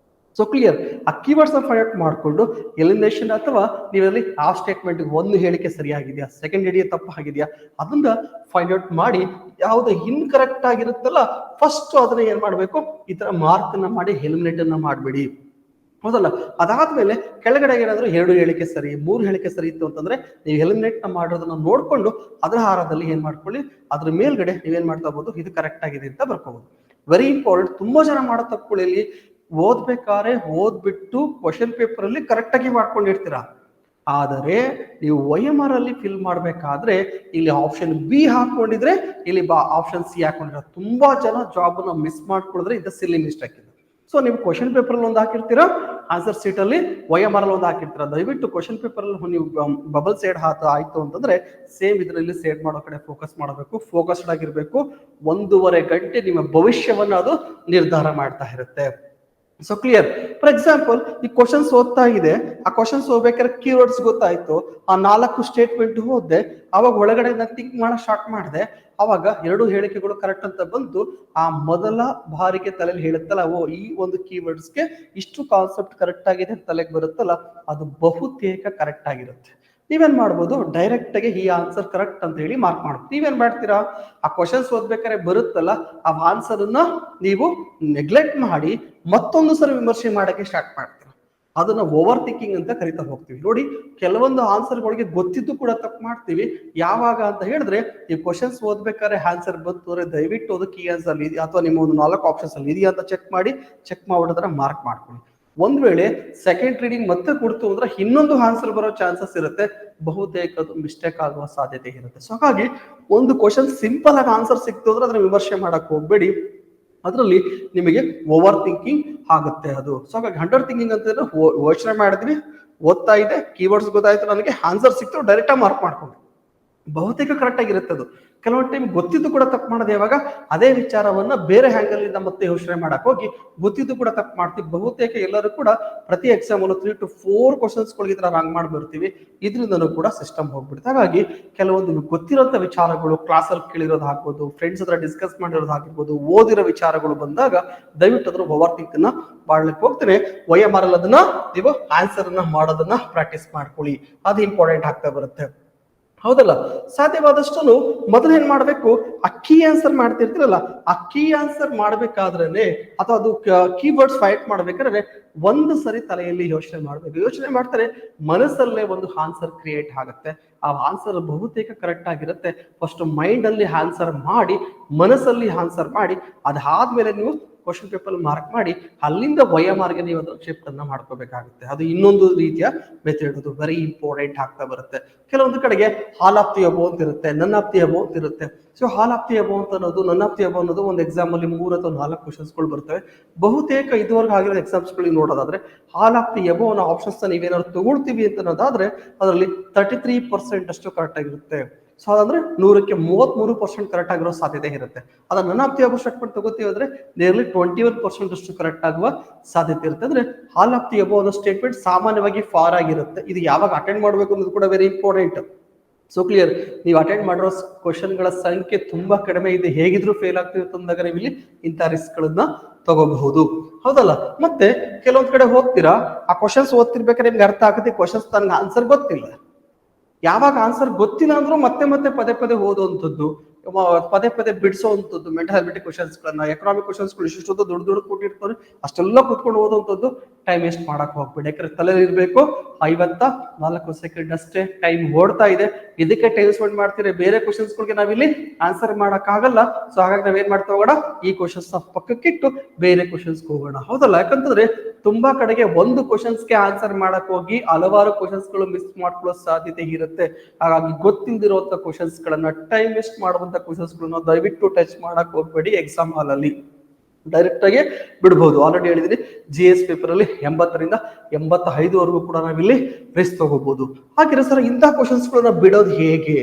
So clear. ಆ ಕೀವರ್ಡ್ಸ್ ನ ಫೈಂಡ್ ಔಟ್ ಮಾಡಿಕೊಂಡು ಎಲಿಮಿನೇಷನ್ ಅಥವಾ ನೀವಲ್ಲಿ ಆ ಸ್ಟೇಟ್ಮೆಂಟ್ 1 ಹೇಳಿಕೆ ಸರಿಯಾಗಿದೆಯಾ, ಸೆಕೆಂಡ್ ಹೇಳಿಕೆ ತಪ್ಪಾಗಿದೆಯಾ ಅದನ್ನ ಫೈಂಡ್ ಔಟ್ ಮಾಡಿ ಯಾವ್ದು ಇನ್ಕರೆಕ್ಟ್ ಆಗಿರುತ್ತಲ್ಲ ಫಸ್ಟ್ ಅದನ್ನ ಏನ್ ಮಾಡ್ಬೇಕು, ಈ ತರ ಮಾರ್ಕ್ ಅನ್ನ ಮಾಡಿ ಎಲಿಮಿನೇಟ್ ಅನ್ನ ಮಾಡ್ಬೇಡಿ, ಹೌದಲ್ಲ? ಅದಾದ್ಮೇಲೆ ಕೆಳಗಡೆ ಏನಾದ್ರು 2 ಹೇಳಿಕೆ ಸರಿ, 3 ಹೇಳಿಕೆ ಸರಿ ಇತ್ತು ಅಂತಂದ್ರೆ ನೀವು ಎಲಿಮಿನೇಟ್ ಮಾಡೋದನ್ನ ನೋಡ್ಕೊಂಡು ಅದರ ಹಾರದಲ್ಲಿ ಏನ್ ಮಾಡ್ಕೊಳ್ಳಿ, ಅದ್ರ ಮೇಲ್ಗಡೆ ನೀವೇನ್ ಮಾಡ್ತಾ ಹೋಗ್ಬೋದು, ಇದು ಕರೆಕ್ಟ್ ಆಗಿದೆ ಅಂತ ಬರ್ಕೋಬಹುದು. Very important. ತುಂಬಾ ಜನ ಮಾಡೋ ತಪ್ಪುಗಳಲ್ಲಿ ಓದ್ಬೇಕಾದ್ರೆ ಓದ್ಬಿಟ್ಟು ಕ್ವಶನ್ ಪೇಪರ್ ಅಲ್ಲಿ ಕರೆಕ್ಟ್ ಆಗಿ ಮಾಡ್ಕೊಂಡಿರ್ತೀರಾ. ಆದರೆ ನೀವು OMR ಅಲ್ಲಿ ಫಿಲ್ ಮಾಡ್ಬೇಕಾದ್ರೆ ಇಲ್ಲಿ ಆಪ್ಷನ್ ಬಿ ಹಾಕೊಂಡಿದ್ರೆ ಇಲ್ಲಿ ಆಪ್ಷನ್ ಸಿ ಹಾಕೊಂಡಿರ ತುಂಬಾ ಜನ ಜಾಬ್ ನ ಮಿಸ್ ಮಾಡ್ಕೊಂಡಿದ್ರೆ ಇದು ಸಿಲ್ಲಿ ಮಿಸ್ಟೇಕ್. ಸೊ ನೀವು ಕ್ವಶನ್ ಪೇಪರ್ ಅಲ್ಲಿ ಒಂದು ಹಾಕಿರ್ತೀರಾ, ಆನ್ಸರ್ ಶೀಟ್ ಅಲ್ಲಿ OMR ಅಲ್ಲಿ ಒಂದು ಹಾಕಿರ್ತೀರಾ. ದಯವಿಟ್ಟು ಕ್ವಶನ್ ಪೇಪರ್ ಅಲ್ಲಿ ನೀವು ಬಬಲ್ ಸೇಡ್ ಆಯ್ತು ಅಂತಂದ್ರೆ ಸೇಮ್ ಇದರಲ್ಲಿ ಸೇಡ್ ಮಾಡೋ ಕಡೆ ಫೋಕಸ್ ಮಾಡಬೇಕು, ಫೋಕಸ್ಡ್ ಆಗಿರ್ಬೇಕು. 1.5 ಗಂಟೆ ನಿಮ್ಮ ಭವಿಷ್ಯವನ್ನ ಅದು ನಿರ್ಧಾರ ಮಾಡ್ತಾ ಇರುತ್ತೆ. So clear. ಫಾರ್ ಎಕ್ಸಾಂಪಲ್ ಈ ಕ್ವಶನ್ಸ್ ಓದ್ತಾ ಇದೆ, ಆ ಕ್ವಶನ್ಸ್ ಓದ್ಬೇಕಾದ್ರೆ ಕೀವರ್ಡ್ಸ್ ಗೊತ್ತಾಯ್ತು, ಆ 4 ಸ್ಟೇಟ್ಮೆಂಟ್ ಓದ್ದೆ, ಅವಾಗ ಒಳಗಡೆ ನಾನು ಥಿಂಕ್ ಮಾಡೋ ಸ್ಟಾರ್ಟ್ ಮಾಡಿದೆ, ಅವಾಗ 2 ಹೇಳಿಕೆಗಳು ಕರೆಕ್ಟ್ ಅಂತ ಬಂತು. ಆ ಮೊದಲ ಬಾರಿಗೆ ತಲೆಯಲ್ಲಿ ಹೇಳುತ್ತಲ್ಲ, ಓ ಈ ಒಂದು ಕೀವರ್ಡ್ಸ್ಗೆ ಇಷ್ಟು ಕಾನ್ಸೆಪ್ಟ್ ಕರೆಕ್ಟ್ ಆಗಿದೆ ಅಂತ ತಲೆಗೆ ಬರುತ್ತಲ್ಲ, ಅದು ಬಹುತೇಕ ಕರೆಕ್ಟ್ ಆಗಿರುತ್ತೆ. ನೀವೇನ್ ಮಾಡ್ಬೋದು, ಡೈರೆಕ್ಟ್ ಆಗಿ ಈ ಆನ್ಸರ್ ಕರೆಕ್ಟ್ ಅಂತ ಹೇಳಿ ಮಾರ್ಕ್ ಮಾಡ್ಬೋದು. ನೀವೇನ್ ಮಾಡ್ತೀರಾ, ಆ ಕ್ವಶನ್ಸ್ ಓದ್ಬೇಕಾದ್ರೆ ಬರುತ್ತಲ್ಲ ಆ ಆನ್ಸರ್ ಅನ್ನ ನೀವು ನೆಗ್ಲೆಕ್ಟ್ ಮಾಡಿ ಮತ್ತೊಂದು ಸರಿ ವಿಮರ್ಶೆ ಮಾಡಕ್ಕೆ ಸ್ಟಾರ್ಟ್ ಮಾಡ್ತೀರಾ. ಅದನ್ನ ಓವರ್ ಥಿಂಕಿಂಗ್ ಅಂತ ಕರಿತಾ ಹೋಗ್ತೀವಿ. ನೋಡಿ, ಕೆಲವೊಂದು ಆನ್ಸರ್ಗಳಿಗೆ ಗೊತ್ತಿದ್ದು ಕೂಡ ತಪ್ಪು ಮಾಡ್ತೀವಿ. ಯಾವಾಗ ಅಂತ ಹೇಳಿದ್ರೆ, ಈ ಕ್ವಶನ್ಸ್ ಓದ್ಬೇಕಾದ್ರೆ ಆನ್ಸರ್ ಬಂತು ಅಂದ್ರೆ ದಯವಿಟ್ಟು ಅದು ಕೀ ಆನ್ಸರ್ ಇದೆಯಾ ಅಥವಾ ನಿಮ್ಮ ಒಂದು 4 ಆಪ್ಷನ್ಸ್ ಅಲ್ಲಿ ಇದೆಯಾ ಅಂತ ಚೆಕ್ ಮಾಡಿದ್ರೆ ಮಾರ್ಕ್ ಮಾಡ್ಕೊಳ್ಳಿ. ಒಂದ್ ವೇಳೆ ಸೆಕೆಂಡ್ ರೀಡಿಂಗ್ ಮತ್ತೆ ಕೊಡ್ತು ಅಂದ್ರೆ ಇನ್ನೊಂದು ಆನ್ಸರ್ ಬರೋ ಚಾನ್ಸಸ್ ಇರುತ್ತೆ, ಬಹುತೇಕ ಅದು ಮಿಸ್ಟೇಕ್ ಆಗುವ ಸಾಧ್ಯತೆ ಇರುತ್ತೆ. ಸೊ ಹಾಗಾಗಿ ಒಂದು ಕ್ವಶನ್ ಸಿಂಪಲ್ ಆಗಿ ಆನ್ಸರ್ ಸಿಕ್ತು ಅಂದ್ರೆ ಅದನ್ನ ವಿಮರ್ಶೆ ಮಾಡಕ್ ಹೋಗ್ಬೇಡಿ, ಅದರಲ್ಲಿ ನಿಮಗೆ ಓವರ್ ಥಿಂಕಿಂಗ್ ಆಗುತ್ತೆ ಅದು. ಸೊ ಹಾಗಾಗಿ ಅಂಡರ್ ಥಿಂಕಿಂಗ್ ಅಂತ ಯೋಚನೆ ಮಾಡಿದ್ವಿ, ಓದ್ತಾ ಇದೆ, ಕೀವರ್ಡ್ಸ್ ಗೊತ್ತಾಯ್ತು, ನನಗೆ ಆನ್ಸರ್ ಸಿಕ್ತು, ಡೈರೆಕ್ಟ್ ಆಗಿ ಮಾರ್ಕ್ ಮಾಡ್ಕೊಂಡು ಬಹುತೇಕ ಕರೆಕ್ಟ್ ಆಗಿರುತ್ತೆ ಅದು. ಕೆಲವೊಂದು ಟೈಮ್ ಗೊತ್ತಿದ್ದು ಕೂಡ ತಪ್ಪು ಮಾಡೋದು ಯಾವಾಗ, ಅದೇ ವಿಚಾರವನ್ನ ಬೇರೆ ಹ್ಯಾಂಗಲ್ ಇಂದ ಮತ್ತೆ ಯೋಚನೆ ಮಾಡಕ್ ಹೋಗಿ ಗೊತ್ತಿದ್ದು ಕೂಡ ತಪ್ಪು ಮಾಡ್ತೀವಿ. ಬಹುತೇಕ ಎಲ್ಲರೂ ಕೂಡ ಪ್ರತಿ ಎಕ್ಸಾಮ್ ಅನ್ನು 3 to 4 ಕ್ವಶನ್ಸ್ ಗಳಿಗೆ ರಾಂಗ್ ಮಾಡಿ ಬರ್ತೀವಿ. ಇದರಿಂದನೂ ಕೂಡ ಸಿಸ್ಟಮ್ ಹೋಗ್ಬಿಡುತ್ತೆ. ಹಾಗಾಗಿ ಕೆಲವೊಂದು ಗೊತ್ತಿರೋಂಥ ವಿಚಾರಗಳು ಕ್ಲಾಸ್ ಅಲ್ಲಿ ಕೇಳಿರೋದು ಆಗ್ಬೋದು, ಫ್ರೆಂಡ್ಸ್ ಹತ್ರ ಡಿಸ್ಕಸ್ ಮಾಡಿರೋದು ಆಗಿರ್ಬೋದು, ಓದಿರೋ ವಿಚಾರಗಳು ಬಂದಾಗ ದಯವಿಟ್ಟು ಅದನ್ನು ಓವರ್ ಥಿಂಕ್ ನ ಮಾಡ್ಲಿಕ್ಕೆ ಹೋಗ್ತೇನೆ. OMR ಅಲ್ಲಿ ಅದನ್ನ ನೀವು ಆನ್ಸರ್ ಅನ್ನ ಮಾಡೋದನ್ನ ಪ್ರಾಕ್ಟೀಸ್ ಮಾಡ್ಕೊಳ್ಳಿ, ಅದು ಇಂಪಾರ್ಟೆಂಟ್ ಆಗ್ತಾ ಬರುತ್ತೆ, ಹೌದಲ್ಲ? ಸಾಧ್ಯವಾದಷ್ಟು ಮೊದಲು ಏನ್ ಮಾಡ್ಬೇಕು, ಆ ಕೀ ಆನ್ಸರ್ ಮಾಡ್ತಿರ್ತೀರಲ್ಲ, ಆ ಕೀ ಆನ್ಸರ್ ಮಾಡ್ಬೇಕಾದ್ರೆ ಅಥವಾ ಅದು ಕೀವರ್ಡ್ಸ್ ಫೈಟ್ ಮಾಡ್ಬೇಕಾದ್ರೆ ಒಂದು ಸರಿ ತಲೆಯಲ್ಲಿ ಯೋಚನೆ ಮಾಡ್ಬೇಕು. ಯೋಚನೆ ಮಾಡ್ತಾರೆ ಮನಸ್ಸಲ್ಲೇ ಒಂದು ಆನ್ಸರ್ ಕ್ರಿಯೇಟ್ ಆಗುತ್ತೆ. ಆ ಆನ್ಸರ್ ಬಹುತೇಕ ಕರೆಕ್ಟ್ ಆಗಿರುತ್ತೆ. ಫಸ್ಟ್ ಮೈಂಡ್ ಅಲ್ಲಿ ಆನ್ಸರ್ ಮಾಡಿ, ಮನಸ್ಸಲ್ಲಿ ಆನ್ಸರ್ ಮಾಡಿ, ಅದಾದ್ಮೇಲೆ ನೀವು ಕ್ವಶನ್ ಪೇಪರ್ ಮಾರ್ಕ್ ಮಾಡಿ ಅಲ್ಲಿಂದ OMR ಗೆ ನೀವು ಅದರ ಶಿಫ್ಟ್ ಅನ್ನ ಮಾಡ್ಕೋಬೇಕಾಗುತ್ತೆ. ಅದು ಇನ್ನೊಂದು ರೀತಿಯ ಮೆಥಡ್, ಅದು ವೆರಿ ಇಂಪಾರ್ಟೆಂಟ್ ಆಗ್ತಾ ಬರುತ್ತೆ. ಕೆಲವೊಂದು ಕಡೆಗೆ ಹಾಲ್ ಆಫ್ ದಿ ಅಬೋ ಅಂತ ಇರುತ್ತೆ, ನನ್ ಆಫ್ ದಿ ಅಬೋ ಅಂತ ಇರುತ್ತೆ. So hall of the above ಅಂತ ಅನ್ನೋದು, ನನ್ ಆಫ್ ದಿ ಅಬೋ ಅನ್ನೋದು ಒಂದು ಎಕ್ಸಾಮ್ ಅಲ್ಲಿ 3 ಅಥವಾ 4 ಕ್ವಶನ್ಸ್ ಗಳು ಬರ್ತವೆ. ಬಹುತೇಕ ಇದುವರೆಗೂ ಆಗಿರೋ ಎಕ್ಸಾಮ್ಸ್ ಗಳಿಗೆ ನೋಡೋದಾದ್ರೆ ಹಾಲ್ ಆಫ್ ದಿ ಅಬೋ ಅನ್ನೋ ಆಪ್ಷನ್ಸ್ ನೀವೇನಾದ್ರು ತಗೊಳ್ತೀವಿ ಅಂತ ಅನ್ನೋದಾದ್ರೆ ಅದರಲ್ಲಿ 33% ಅಷ್ಟು ಕರೆಕ್ಟ್ ಆಗಿರುತ್ತೆ. ಸೊ ಅದಂದ್ರೆ 100ಕ್ಕೆ 33% ಕರೆಕ್ಟ್ ಆಗಿರೋ ಸಾಧ್ಯತೆ ಇರುತ್ತೆ. ಅದನ್ನ none of the above statement ತಗೋತೀವಿ ಅಂದ್ರೆ ನಿಯರ್ಲಿ 21% ಅಷ್ಟು ಕರೆಕ್ಟ್ ಆಗುವ ಸಾಧ್ಯತೆ ಇರುತ್ತೆ. ಅಂದ್ರೆ ಹಾಲ್ ಆಫ್ ದಿ ಅಬೋ ಅನ್ನೋ ಸ್ಟೇಟ್ಮೆಂಟ್ ಸಾಮಾನ್ಯವಾಗಿ ಫಾರ್ ಆಗಿರುತ್ತೆ. ಇದು ಯಾವಾಗ ಅಟೆಂಡ್ ಮಾಡಬೇಕು ಅನ್ನೋದು ಕೂಡ ವೆರಿ ಇಂಪಾರ್ಟೆಂಟ್. So clear. ನೀವು ಅಟೆಂಡ್ ಮಾಡಿರೋ ಕ್ವಶನ್ಗಳ ಸಂಖ್ಯೆ ತುಂಬಾ ಕಡಿಮೆ ಇದೆ, ಹೇಗಿದ್ರು ಫೇಲ್ ಆಗ್ತಿದೆ ಅಂದಾಗ ನೀವು ಇಲ್ಲಿ ಇಂಥ ರಿಸ್ಕ್ ಗಳನ್ನ ತಗೋಬಹುದು, ಹೌದಲ್ಲ? ಮತ್ತೆ ಕೆಲವೊಂದ್ ಕಡೆ ಹೋಗ್ತೀರಾ, ಆ ಕ್ವಶನ್ಸ್ ಓದ್ತಿರ್ಬೇಕಾದ್ರೆ ನಿಮ್ಗೆ ಅರ್ಥ ಆಗುತ್ತೆ, ಕ್ವಶನ್ಸ್ ತನಗೆ ಆನ್ಸರ್ ಗೊತ್ತಿಲ್ಲ. ಯಾವಾಗ ಆನ್ಸರ್ ಗೊತ್ತಿಲ್ಲ ಅಂದ್ರೂ ಮತ್ತೆ ಮತ್ತೆ ಪದೇ ಪದೇ ಓದುವಂಥದ್ದು, ಪದೇ ಪದೇ ಬಿಡಿಸುವಂಥದ್ದು, ಮೆಂಟಲ್ ಅಬಿಲಿಟಿ ಕ್ವಶನ್ಸ್ ಗಳನ್ನ, ಎಕನಾಮಿಕ್ ಕ್ವಶನ್ಸ್ ಗಳು ಇಷ್ಟೊಂದು ದೊಡ್ಡ ದೊಡ್ಡ ಕೊಟ್ಟಿರ್ತಾರೆ, ಅಷ್ಟೆಲ್ಲ ಕುತ್ಕೊಂಡು ಓದುವಂಥದ್ದು ಟೈಮ್ ವೇಸ್ಟ್ ಮಾಡಕ್ ಹೋಗ್ಬೇಡಿ. ಯಾಕಂದ್ರೆ ತಲೆಯಲ್ಲಿ ಇರ್ಬೇಕು 54 ಸೆಕೆಂಡ್ ಅಷ್ಟೇ ಟೈಮ್ ಓಡ್ತಾ ಇದೆ, ಇದಕ್ಕೆ ಟೈಮ್ ಸ್ಪೆಂಡ್ ಮಾಡ್ತೀರಿ. ಬೇರೆ ಕ್ವಶನ್ಸ್ ಗಳಿಗೆ ನಾವಿಲ್ಲಿ ಆನ್ಸರ್ ಮಾಡಕ್ ಆಗಲ್ಲ. ಸೊ ಹಾಗಾಗಿ ನಾವೇನ್ ಮಾಡ್ತಾ ಹೋಗೋಣ, ಈ ಕ್ವಶನ್ಸ್ ಪಕ್ಕಕ್ಕಿಟ್ಟು ಬೇರೆ ಕ್ವಶನ್ಸ್ ಹೋಗೋಣ, ಹೌದಲ್ಲ? ಯಾಕಂತಂದ್ರೆ ತುಂಬಾ ಕಡೆಗೆ ಒಂದು ಕ್ವಶನ್ಸ್ಗೆ ಆನ್ಸರ್ ಮಾಡಕ್ ಹೋಗಿ ಹಲವಾರು ಕ್ವಶನ್ಸ್ ಗಳು ಮಿಸ್ ಮಾಡ್ಕೊಳ್ಳೋ ಸಾಧ್ಯತೆ ಇರುತ್ತೆ. ಹಾಗಾಗಿ ಗೊತ್ತಿಲ್ದಿರುವಂತ ಕ್ವಶನ್ಸ್ ಗಳನ್ನ, ಟೈಮ್ ವೇಸ್ಟ್ ಮಾಡುವಂತ ಕ್ವಶನ್ಸ್ ಗಳನ್ನ ದಯವಿಟ್ಟು ಟಚ್ ಮಾಡಕ್ ಹೋಗ್ಬೇಡಿ. ಎಕ್ಸಾಮ್ ಹಾಲ್ ಅಲ್ಲಿ ಡೈರೆಕ್ಟ್ ಆಗಿ ಬಿಡ್ಬೋದು. ಆಲ್ರೆಡಿ ಹೇಳಿದೀನಿ, GS ಪೇಪರ್ ಅಲ್ಲಿ 80ರಿಂದ 85ವರೆಗೂ ಕೂಡ ನಾವಿಲ್ಲಿ ರಿಸ್ಕ್ ತಗೋಬಹುದು. ಹಾಗೆ ಸರ್ ಇಂಥ ಕ್ವಶನ್ಸ್ ಗಳನ್ನ ಬಿಡೋದು ಹೇಗೆ,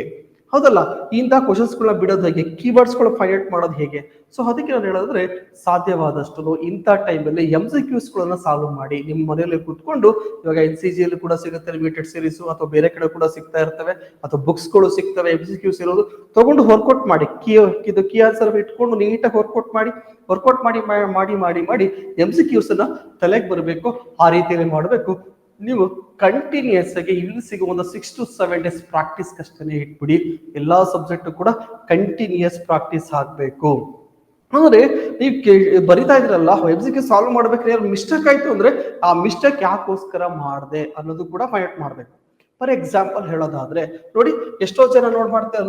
ಹೌದಲ್ಲ? ಇಂಥ ಕ್ವಶನ್ಸ್ ಗಳನ್ನ ಬಿಡೋದು ಹೇಗೆ, ಕೀವರ್ಡ್ಸ್ ಗಳು ಫೈಂಡ್ ಔಟ್ ಮಾಡೋದು ಹೇಗೆ? ಸೊ ಅದಕ್ಕೆ ನಾನು ಹೇಳೋದ್ರೆ, ಸಾಧ್ಯವಾದಷ್ಟು ಇಂಥ ಟೈಮಲ್ಲಿ MCQs ಗಳನ್ನ ಸಾಲ್ವ್ ಮಾಡಿ. ನಿಮ್ಮ ಮನೆಯಲ್ಲಿ ಕುತ್ಕೊಂಡು, ಇವಾಗ NCG ಅಲ್ಲಿ ಕೂಡ ಸಿಗುತ್ತೆ ಲಿಮಿಟೆಡ್ ಸೀರೀಸ್, ಅಥವಾ ಬೇರೆ ಕಡೆ ಕೂಡ ಸಿಗ್ತಾ ಇರ್ತವೆ, ಅಥವಾ ಬುಕ್ಸ್ ಗಳು ಸಿಗ್ತವೆ. MCQs ಇರೋದು ತಗೊಂಡು ವರ್ಕೌಟ್ ಮಾಡಿ, ಕೀ ಆನ್ಸರ್ ಇಟ್ಕೊಂಡು ನೀಟಾಗಿ ವರ್ಕೌಟ್ ಮಾಡಿ ಮಾಡಿ ಮಾಡಿ ಮಾಡಿ MCQs ಅನ್ನ ತಲೆಗೆ ಬರಬೇಕು. ಆ ರೀತಿಯಲ್ಲಿ ಮಾಡಬೇಕು. ನೀವು ಕಂಟಿನ್ಯೂಸ್ ಆಗಿ ಇಲ್ಲಿ ಸಿಗುವ ಒಂದು 6 to 7 days ಪ್ರಾಕ್ಟೀಸ್ ಅಷ್ಟೇ ಇಟ್ಬಿಡಿ. ಎಲ್ಲಾ ಸಬ್ಜೆಕ್ಟ್ ಕೂಡ ಕಂಟಿನ್ಯೂಸ್ ಪ್ರಾಕ್ಟೀಸ್ ಆಗ್ಬೇಕು. ಅಂದ್ರೆ ನೀವು ಬರಿತಾ ಇದ್ರಲ್ಲ, MCQ ಸಾಲ್ವ್ ಮಾಡ್ಬೇಕಾದ್ರೆ ಮಿಸ್ಟೇಕ್ ಆಯ್ತು ಅಂದ್ರೆ ಆ ಮಿಸ್ಟೇಕ್ ಯಾಕೋಸ್ಕರ ಮಾಡಿದೆ ಅನ್ನೋದು ಕೂಡ ಫೈಂಡ್ ಮಾಡ್ಬೇಕು. ಫಾರ್ ಎಕ್ಸಾಂಪಲ್ ಹೇಳೋದಾದ್ರೆ ನೋಡಿ, ಎಷ್ಟೋ ಜನ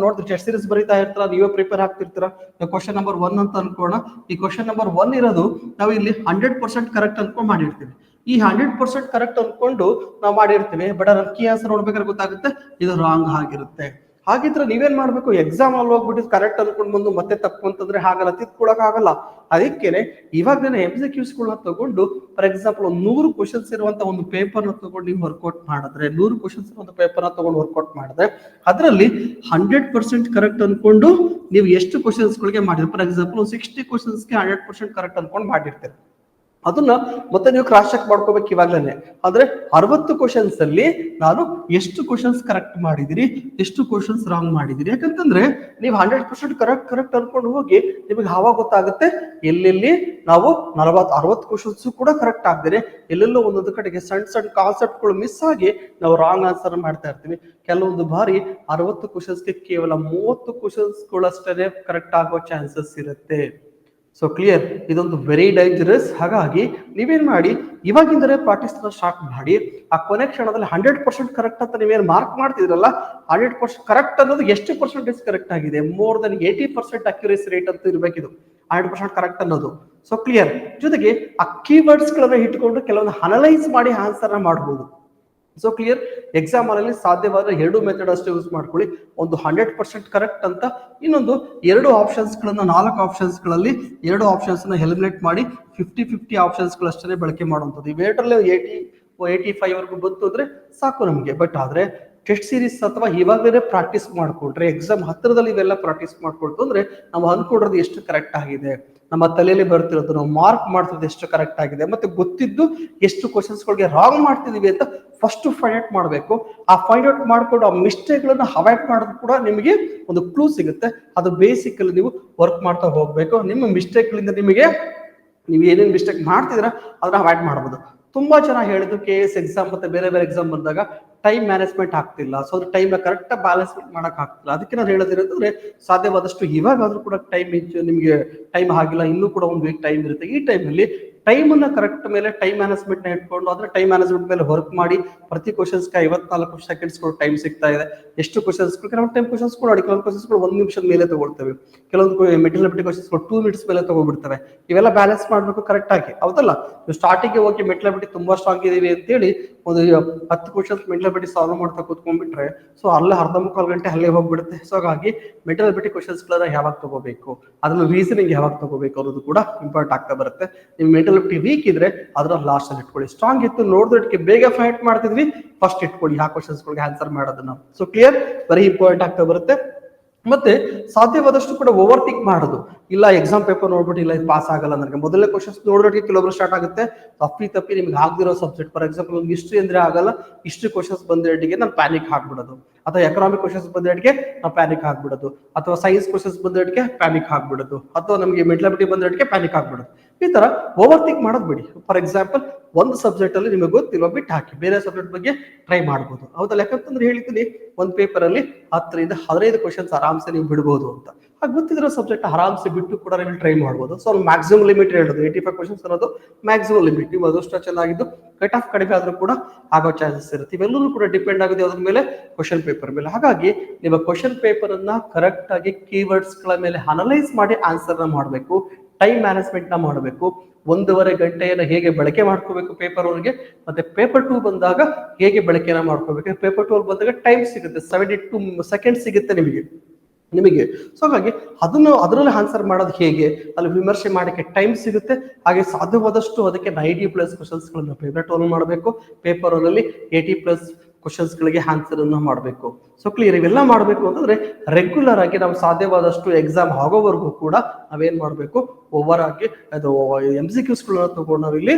ನೋಡ್ರಿ ಟೆಸ್ಟ್ ಸೀರೀಸ್ ಬರೀತಾ ಇರ್ತಾರ, ನೀವೇ ಪ್ರಿಪೇರ್ ಆಗ್ತಿರ್ತೀರಾ. ಕ್ವಶನ್ ನಂಬರ್ 1 ಅಂತ ಅನ್ಕೋಣ. ಈ ಕ್ವಶನ್ ನಂಬರ್ 1 ಇರೋದು ನಾವು ಇಲ್ಲಿ 100% ಕರೆಕ್ಟ್ ಅನ್ಕೊಂಡು ಮಾಡಿರ್ತೀವಿ. ಈ 100% ಕರೆಕ್ಟ್ ಅನ್ಕೊಂಡು ನಾವು ಮಾಡಿರ್ತೀವಿ, ಬಟ್ ಅದ್ರ ಕೀ ಆನ್ಸರ್ ನೋಡ್ಬೇಕಾದ್ರೆ ಗೊತ್ತಾಗುತ್ತೆ ಇದು ರಾಂಗ್ ಆಗಿರುತ್ತೆ. ಹಾಗಿದ್ರೆ ನೀವೇನ್ ಮಾಡ್ಬೇಕು, ಎಕ್ಸಾಮ್ ಅಲ್ಲಿ ಹೋಗ್ಬಿಟ್ಟು ಕರೆಕ್ಟ್ ಅನ್ಕೊಂಡ್ ಬಂದು ಮತ್ತೆ ತಪ್ಪು ಅಂತಂದ್ರೆ ಹಾಗಲ್ಲ, ತಿದ್ಕೊಳಕ್ ಆಗಲ್ಲ. ಅದಕ್ಕೇನೆ ಇವಾಗ ನಾನು MCQs ಗಳನ್ನ ತಗೊಂಡು, ಫಾರ್ ಎಕ್ಸಾಂಪಲ್ 100 ಕ್ವಶನ್ಸ್ ಇರುವಂತ ಒಂದು ಪೇಪರ್ ನ ತಗೊಂಡು ನೀವು ವರ್ಕೌಟ್ ಮಾಡಿದ್ರೆ, 100 ಕ್ವಶನ್ಸ್ ಒಂದು ಪೇಪರ್ ನ ತಗೊಂಡು ವರ್ಕೌಟ್ ಮಾಡಿದ್ರೆ, ಅದರಲ್ಲಿ 100% ಕರೆಕ್ಟ್ ಅನ್ಕೊಂಡು ನೀವು ಎಷ್ಟು ಕ್ವಶನ್ಸ್ ಗಳಿಗೆ ಮಾಡಿದ್ರೆ, ಫಾರ್ ಎಕ್ಸಾಂಪಲ್ 60 ಕ್ವಶನ್ಸ್ಗೆ 100% ಕರೆಕ್ಟ್ ಅನ್ಕೊಂಡು ಮಾಡಿರ್ತೀರಿ. ಅದನ್ನ ಮತ್ತೆ ನೀವು ಕ್ರಾಸ್ ಚೆಕ್ ಮಾಡ್ಕೋಬೇಕು ಇವಾಗ್ಲೇನೆ. ಅಂದ್ರೆ 60 ಕ್ವಶನ್ಸ್ ಅಲ್ಲಿ ನಾನು ಎಷ್ಟು ಕ್ವಶನ್ಸ್ ಕರೆಕ್ಟ್ ಮಾಡಿದಿರಿ, ಎಷ್ಟು ಕ್ವಶನ್ಸ್ ರಾಂಗ್ ಮಾಡಿದಿರಿ. ಯಾಕಂತಂದ್ರೆ ನೀವು 100% ಕರೆಕ್ಟ್ ಅನ್ಕೊಂಡು ಹೋಗಿ ನಿಮಗೆ ಆವಾಗ ಗೊತ್ತಾಗುತ್ತೆ ಎಲ್ಲೆಲ್ಲಿ ನಾವು 60 ಕ್ವಶನ್ಸ್ ಕೂಡ ಕರೆಕ್ಟ್ ಆಗ್ದಿರಿ, ಎಲ್ಲೆಲ್ಲೋ ಒಂದೊಂದು ಕಡೆಗೆ ಸಣ್ಣ ಕಾನ್ಸೆಪ್ಟ್ ಗಳು ಮಿಸ್ ಆಗಿ ನಾವು ರಾಂಗ್ ಆನ್ಸರ್ ಮಾಡ್ತಾ ಇರ್ತೀವಿ. ಕೆಲವೊಂದು ಬಾರಿ 60 ಕ್ವಶನ್ಸ್ಗೆ ಕೇವಲ 30 ಕ್ವಶನ್ಸ್ ಗಳಷ್ಟೇ ಕರೆಕ್ಟ್ ಆಗೋ ಚಾನ್ಸಸ್ ಇರುತ್ತೆ. ಸೊ ಕ್ಲಿಯರ್, ಇದೊಂದು ವೆರಿ ಡೇಂಜರಸ್. ಹಾಗಾಗಿ ನೀವೇನ್ ಮಾಡಿ, ಇವಾಗಿಂದಲೇ ಪ್ರಾಕ್ಟೀಸ್ ಸ್ಟಾರ್ಟ್ ಮಾಡಿ. ಆ ಕೊನೆ ಕ್ಷಣದಲ್ಲಿ 100% ಕರೆಕ್ಟ್ ಅಂತ ನೀವೇನು ಮಾರ್ಕ್ ಮಾಡ್ತಿದ್ರಲ್ಲ, 100% ಕರೆಕ್ಟ್ ಅನ್ನೋದು ಎಷ್ಟು ಪರ್ಸೆಂಟೇಜ್ ಕರೆಕ್ಟ್ ಆಗಿದೆ, ಮೋರ್ ದನ್ 80% ಅಕ್ಯುರೇಸಿ ರೇಟ್ ಅಂತ ಇರಬೇಕಿದು 100% ಕರೆಕ್ಟ್ ಅನ್ನೋದು. So clear. ಜೊತೆಗೆ ಆ ಕೀವರ್ಡ್ಸ್ ಗಳನ್ನ ಇಟ್ಕೊಂಡು ಕೆಲವೊಂದು ಅನಲೈಸ್ ಮಾಡಿ ಆನ್ಸರ್ ಮಾಡಬಹುದು. So clear. ಎಕ್ಸಾಮ್ ಅಲ್ಲಿ ಸಾಧ್ಯವಾದ್ರೆ 2 ಮೆಥಡ್ ಅಷ್ಟೇ ಯೂಸ್ ಮಾಡ್ಕೊಳ್ಳಿ. ಒಂದು 100% ಕರೆಕ್ಟ್ ಅಂತ, ಇನ್ನೊಂದು 2 ಆಪ್ಷನ್ಸ್ ಗಳನ್ನ 4 ಆಪ್ಷನ್ಸ್ ಗಳಲ್ಲಿ 2 ಆಪ್ಷನ್ಸ್ ನ ಎಲಿಮಿನೇಟ್ ಮಾಡಿ 50-50 ಆಪ್ಷನ್ಸ್ ಗಳಷ್ಟೇ ಬಳಕೆ ಮಾಡುವಂಥದ್ದು. ಇವೆರಡರಲ್ಲಿ 80-85 ವರೆಗೂ ಬಂತು ಅಂದ್ರೆ ಸಾಕು ನಮ್ಗೆ. ಬಟ್ ಆದ್ರೆ ಟೆಸ್ಟ್ ಸೀರೀಸ್ ಅಥವಾ ಇವಾಗಲೇ ಪ್ರಾಕ್ಟೀಸ್ ಮಾಡ್ಕೊಂಡ್ರೆ, ಎಕ್ಸಾಮ್ ಹತ್ತಿರದಲ್ಲಿ ಇವೆಲ್ಲ ಪ್ರಾಕ್ಟೀಸ್ ಮಾಡ್ಕೊಳ್ತು ಅಂದ್ರೆ ನಾವು ಅನ್ಕೊಂಡಿರೋದು ಎಷ್ಟು ಕರೆಕ್ಟ್ ಆಗಿದೆ, ನಮ್ಮ ತಲೆಯಲ್ಲಿ ಬರ್ತಿರೋದು, ನಾವು ಮಾರ್ಕ್ ಮಾಡ್ತಿರೋದು ಎಷ್ಟು ಕರೆಕ್ಟ್ ಆಗಿದೆ, ಮತ್ತೆ ಗೊತ್ತಿದ್ದು ಎಷ್ಟು ಕ್ವಶನ್ಸ್ ಗಳಿಗೆ ರಾಂಗ್ ಮಾಡ್ತಿದೀವಿ ಅಂತ ಫಸ್ಟ್ ಫೈಂಡ್ ಔಟ್ ಮಾಡಬೇಕು. ಆ ಫೈಂಡ್ ಔಟ್ ಮಾಡ್ಕೊಂಡು ಆ ಮಿಸ್ಟೇಕ್ ಗಳನ್ನ ಅವಾಯ್ಡ್ ಮಾಡೋದು ಕೂಡ ನಿಮಗೆ ಒಂದು ಕ್ಲೂ ಸಿಗುತ್ತೆ. ಅದು ಬೇಸಿಕಲಿ ನೀವು ವರ್ಕ್ ಮಾಡ್ತಾ ಹೋಗ್ಬೇಕು. ನಿಮ್ಮ ಮಿಸ್ಟೇಕ್ ಗಳಿಂದ ನಿಮಗೆ ನೀವು ಏನೇನು ಮಿಸ್ಟೇಕ್ ಮಾಡ್ತಿದ್ರ ಅದನ್ನ ಅವಾಯ್ಡ್ ಮಾಡಬಹುದು. ತುಂಬಾ ಚೆನ್ನಾಗಿ ಹೇಳಿದ್ರು, KS ಎಕ್ಸಾಮ್ ಮತ್ತೆ ಬೇರೆ ಬೇರೆ ಎಕ್ಸಾಮ್ ಬಂದಾಗ ಟೈಮ್ ಮ್ಯಾನೇಜ್ಮೆಂಟ್ ಆಗ್ತಿಲ್ಲ. ಸೊ ಅದ್ರ ಟೈಮ್ ನ ಕರೆಕ್ಟ್ ಬ್ಯಾಲೆನ್ಸ್ ಮಾಡಕ್ ಆಗ್ತಿಲ್ಲ. ಅದಕ್ಕೆ ನಾನು ಹೇಳೋದಿರೋದಂದ್ರೆ, ಸಾಧ್ಯವಾದಷ್ಟು ಇವಾಗಾದ್ರೂ ಕೂಡ ನಿಮ್ಗೆ ಟೈಮ್ ಆಗಿಲ್ಲ, ಇನ್ನೂ ಕೂಡ ಒಂದು ವೀಕ್ ಟೈಮ್ ಇರುತ್ತೆ. ಈ ಟೈಮಲ್ಲಿ ಟೈಮ್ ಅನ್ನ ಕರೆಕ್ಟ್ ಮೇಲೆ ಟೈಮ್ ಮ್ಯಾನೇಜ್ಮೆಂಟ್ ನ ಇಟ್ಕೊಂಡು ಅದ್ರ ಟೈಮ್ ಮ್ಯಾನೇಜ್ಮೆಂಟ್ ಮೇಲೆ ವರ್ಕ್ ಮಾಡಿ. ಪ್ರತಿ ಕ್ವಶನ್ಸ್ಗೆ 54 ಸೆಕೆಂಡ್ಸ್ ಟೈಮ್ ಸಿಗ್ತಾ ಇದೆ. ಎಷ್ಟು ಕ್ವಶನ್ಸ್, ಕೆಲವೊಂದು ಟೈಮ್ ಕ್ವಶನ್ಸ್ ಕೂಡ ಕೆಲವೊಂದು ಕ್ವಶನ್ಸ್ 1 ನಿಮಿಷದ ಮೇಲೆ ತಗೊಳ್ತೇವೆ, ಕೆಲವೊಂದು ಮೆಟೀರಿಯಲ್ ಕ್ವಶನ್ಸ್ 2 ಮಿನಿಟ್ಸ್ ಮೇಲೆ ತಗೊಬಿಡ್ತವೆ. ಇವೆಲ್ಲ ಬ್ಯಾಲೆನ್ಸ್ ಮಾಡ್ಬೇಕು ಕರೆಕ್ಟ್ ಆಗಿ, ಹೌದಲ್ಲ? ನೀವು ಸ್ಟಾರ್ಟಿಂಗ್ ಹೋಗಿ ಮೆಟೀರಿಯಲ್ ತುಂಬಾ ಸ್ಟ್ರಾಂಗ್ ಇದೀವಿ ಅಂತೇಳಿ ಒಂದು 10 ಕ್ವಶನ್ಸ್ ಮೆಟೀರಿಯಲ್ ಸಾಲ್ವ್ ಮಾಡ್ತಾ ಕೂತ್ಕೊಂಡ್ಬಿಟ್ರೆ, ಸೊ ಅಲ್ಲೇ ಅರ್ಧ ಮುಕ್ಕಾಲು ಗಂಟೆ ಅಲ್ಲೇ ಹೋಗ್ಬಿಡುತ್ತೆ. ಸೊ ಹಾಗಾಗಿ ಮೆಟೀರಿಯಲ್ ಕ್ವಶನ್ಸ್ ಗಳನ್ನ ಯಾವಾಗ ತಗೋಬೇಕು, ಅದನ್ನ ರೀಸನಿಂಗ್ ಯಾವಾಗ ತಗೋಬೇಕು ಅನ್ನೋದು ಕೂಡ ಇಂಪಾರ್ಟೆಂಟ್ ಆಗ್ತಾ ಬರುತ್ತೆ. ನೀವು ಮೆಟೀರಿಯಲ್ ವೀಕ್ ಇದ್ರೆ ಅದರ ಲಾಸ್ಟ್ ಅಲ್ಲಿ ಇಟ್ಕೊಳ್ಳಿ. ಸ್ಟ್ರಾಂಗ್ ಇತ್ತು ನೋಡಿದಕ್ಕೆ ಬೇಗ ಫೈಟ್ ಮಾಡ್ತಿದ್ವಿ, ಫಸ್ಟ್ ಇಟ್ಕೊಳ್ಳಿ ಆ ಕ್ವಶನ್ಸ್ ಗಳಿಗೆ ಆನ್ಸರ್ ಮಾಡೋದನ್ನ. ಸೊ ಕ್ಲಿಯರ್, ವೆರಿ ಇಂಪಾರ್ಟೆಂಟ್ ಆಗ್ತಾ ಬರುತ್ತೆ. ಮತ್ತೆ ಸಾಧ್ಯವಾದಷ್ಟು ಕೂಡ ಓವರ್ ಥಿಂಕ್ ಮಾಡೋದು ಇಲ್ಲ. ಎಕ್ಸಾಮ್ ಪೇಪರ್ ನೋಡ್ಬಿಟ್ಟು ಇಲ್ಲ ಇದು ಪಾಸ್ ಆಗಲ್ಲ ನನಗೆ, ಮೊದಲನೇ ಕ್ವಶನ್ಸ್ ನೋಡೋದಕ್ಕೆ ಕೆಲವೊಬ್ರು ಸ್ಟಾರ್ಟ್ ಆಗುತ್ತೆ. ತಪ್ಪಿ ನಿಮ್ಗೆ ಆಗದಿರೋ ಸಬ್ಜೆಕ್ಟ್, ಫಾರ್ ಎಕ್ಸಾಂಪಲ್ ಹಿಸ್ಟ್ರಿ ಅಂದ್ರೆ ಆಗಲ್ಲ, ಹಿಸ್ಟ್ರಿ ಕ್ವಶನ್ಸ್ ಬಂದಿರೋಟಿಗೆ ನಾನು ಪ್ಯಾನಿಕ್ ಆಗ್ಬಿಡೋದು. ಅಥವಾ ಎಕನಾಮಿಕ್ ಕ್ವಶನ್ಸ್ ಬಂದಿರೋದಕ್ಕೆ ನಾವು ಪ್ಯಾನಿಕ್ ಆಗ್ಬಿಡೋದು, ಅಥವಾ ಸೈನ್ಸ್ ಕ್ವಶನ್ಸ್ ಬಂದಿರೋದಕ್ಕೆ ಪ್ಯಾನಿಕ್ ಆಗ್ಬಿಡೋದು, ಅಥವಾ ನಮಗೆ ಮೆಂಟಲಿಟಿ ಬಂದಿರೋದಕ್ಕೆ ಪ್ಯಾನಿಕ್ ಆಗ್ಬಿಡೋದು. ಈ ತರ ಓವರ್ ಥಿಂಕ್ ಮಾಡೋದು ಬಿಡಿ. ಫಾರ್ ಎಕ್ಸಾಂಪಲ್, ಒಂದು ಸಬ್ಜೆಕ್ಟ್ ಅಲ್ಲಿ ನಿಮಗೆ ಗೊತ್ತಿಲ್ಲ ಬಿಟ್ಟು ಹಾಕಿ, ಬೇರೆ ಸಬ್ಜೆಕ್ಟ್ ಬಗ್ಗೆ ಟ್ರೈ ಮಾಡ್ಬೋದು. ಹೌದಲ್ಲ? ಯಾಕಂತಂದ್ರೆ ಹೇಳಿದ್ದೀನಿ, ಒಂದು ಪೇಪರ್ ಅಲ್ಲಿ 10ರಿಂದ 15 ಕ್ವಶನ್ಸ್ ಆರಾಮ್ಸೆ ನೀವು ಬಿಡ್ಬೋದು ಅಂತ. ಹಾಗೆ ಗೊತ್ತಿರೋ ಸಬ್ಜೆಕ್ಟ್ ಆರಾಮ್ಸೆ ಬಿಟ್ಟು ಕೂಡ ನೀವು ಟ್ರೈ ಮಾಡ್ಬೋದು. ಸೊ ಮ್ಯಾಕ್ಸಿಮಮ್ ಲಿಮಿಟ್ ಹೇಳೋದು 85 ಕ್ವಶನ್ಸ್ ಅನ್ನೋದು ಮ್ಯಾಕ್ಸಿಮಮ್ ಲಿಮಿಟ್. ನೀವು ಅದೃಷ್ಟ ಚೆನ್ನಾಗಿದ್ದು ಕಟ್ ಆಫ್ ಕಡಿಮೆ ಆದ್ರೂ ಕೂಡ ಆಗೋ ಚಾನ್ಸಸ್ ಇರುತ್ತೆ. ಇವೆಲ್ಲರೂ ಕೂಡ ಡಿಪೆಂಡ್ ಆಗುತ್ತೆ ಅದ್ರ ಮೇಲೆ, ಕ್ವಶನ್ ಪೇಪರ್ ಮೇಲೆ. ಹಾಗಾಗಿ ನಿಮ್ಮ ಕ್ವಶನ್ ಪೇಪರ್ ಅನ್ನ ಕರೆಕ್ಟ್ ಆಗಿ ಕೀವರ್ಡ್ಸ್ ಗಳ ಮೇಲೆ ಅನಲೈಸ್ ಮಾಡಿ ಆನ್ಸರ್ ನ ಮಾಡಬೇಕು. ಟೈಮ್ ಮ್ಯಾನೇಜ್ಮೆಂಟ್ ನ ಮಾಡಬೇಕು. 1.5 ಗಂಟೆಯನ್ನು ಹೇಗೆ ಬಳಕೆ ಮಾಡ್ಕೋಬೇಕು ಪೇಪರ್ 1ಗೆ, ಮತ್ತೆ ಪೇಪರ್ 2 ಬಂದಾಗ ಹೇಗೆ ಬಳಕೆನ ಮಾಡ್ಕೋಬೇಕು. ಪೇಪರ್ 2 ಬಂದಾಗ ಟೈಮ್ ಸಿಗುತ್ತೆ, 72 ಸೆಕೆಂಡ್ ಸಿಗುತ್ತೆ ನಿಮಗೆ. ಸೊ ಹಾಗಾಗಿ ಅದರಲ್ಲಿ ಆನ್ಸರ್ ಮಾಡೋದು ಹೇಗೆ, ಅಲ್ಲಿ ವಿಮರ್ಶೆ ಮಾಡಕ್ಕೆ ಟೈಮ್ ಸಿಗುತ್ತೆ. ಹಾಗೆ ಸಾಧ್ಯವಾದಷ್ಟು ಅದಕ್ಕೆ 90+ ಕ್ವಶನ್ಸ್ ಗಳನ್ನ ಪೇಪರ್ 2 ಮಾಡಬೇಕು. ಪೇಪರ್ 1 80+ ಕ್ವಶನ್ಸ್ ಗಳಿಗೆ ಆನ್ಸರ್ ಅನ್ನು ಮಾಡಬೇಕು. So clear. ಇವೆಲ್ಲ ಮಾಡಬೇಕು ಅಂತಂದ್ರೆ ರೆಗ್ಯುಲರ್ ಆಗಿ ನಾವು ಸಾಧ್ಯವಾದಷ್ಟು ಎಕ್ಸಾಮ್ ಆಗೋವರೆಗೂ ಕೂಡ ನಾವೇನ್ ಮಾಡಬೇಕು, ಓವರ್ ಆಗಿ ಅದು MCQs ಗಳನ್ನ ತಗೊಂಡು ನಾವಿಲ್ಲಿ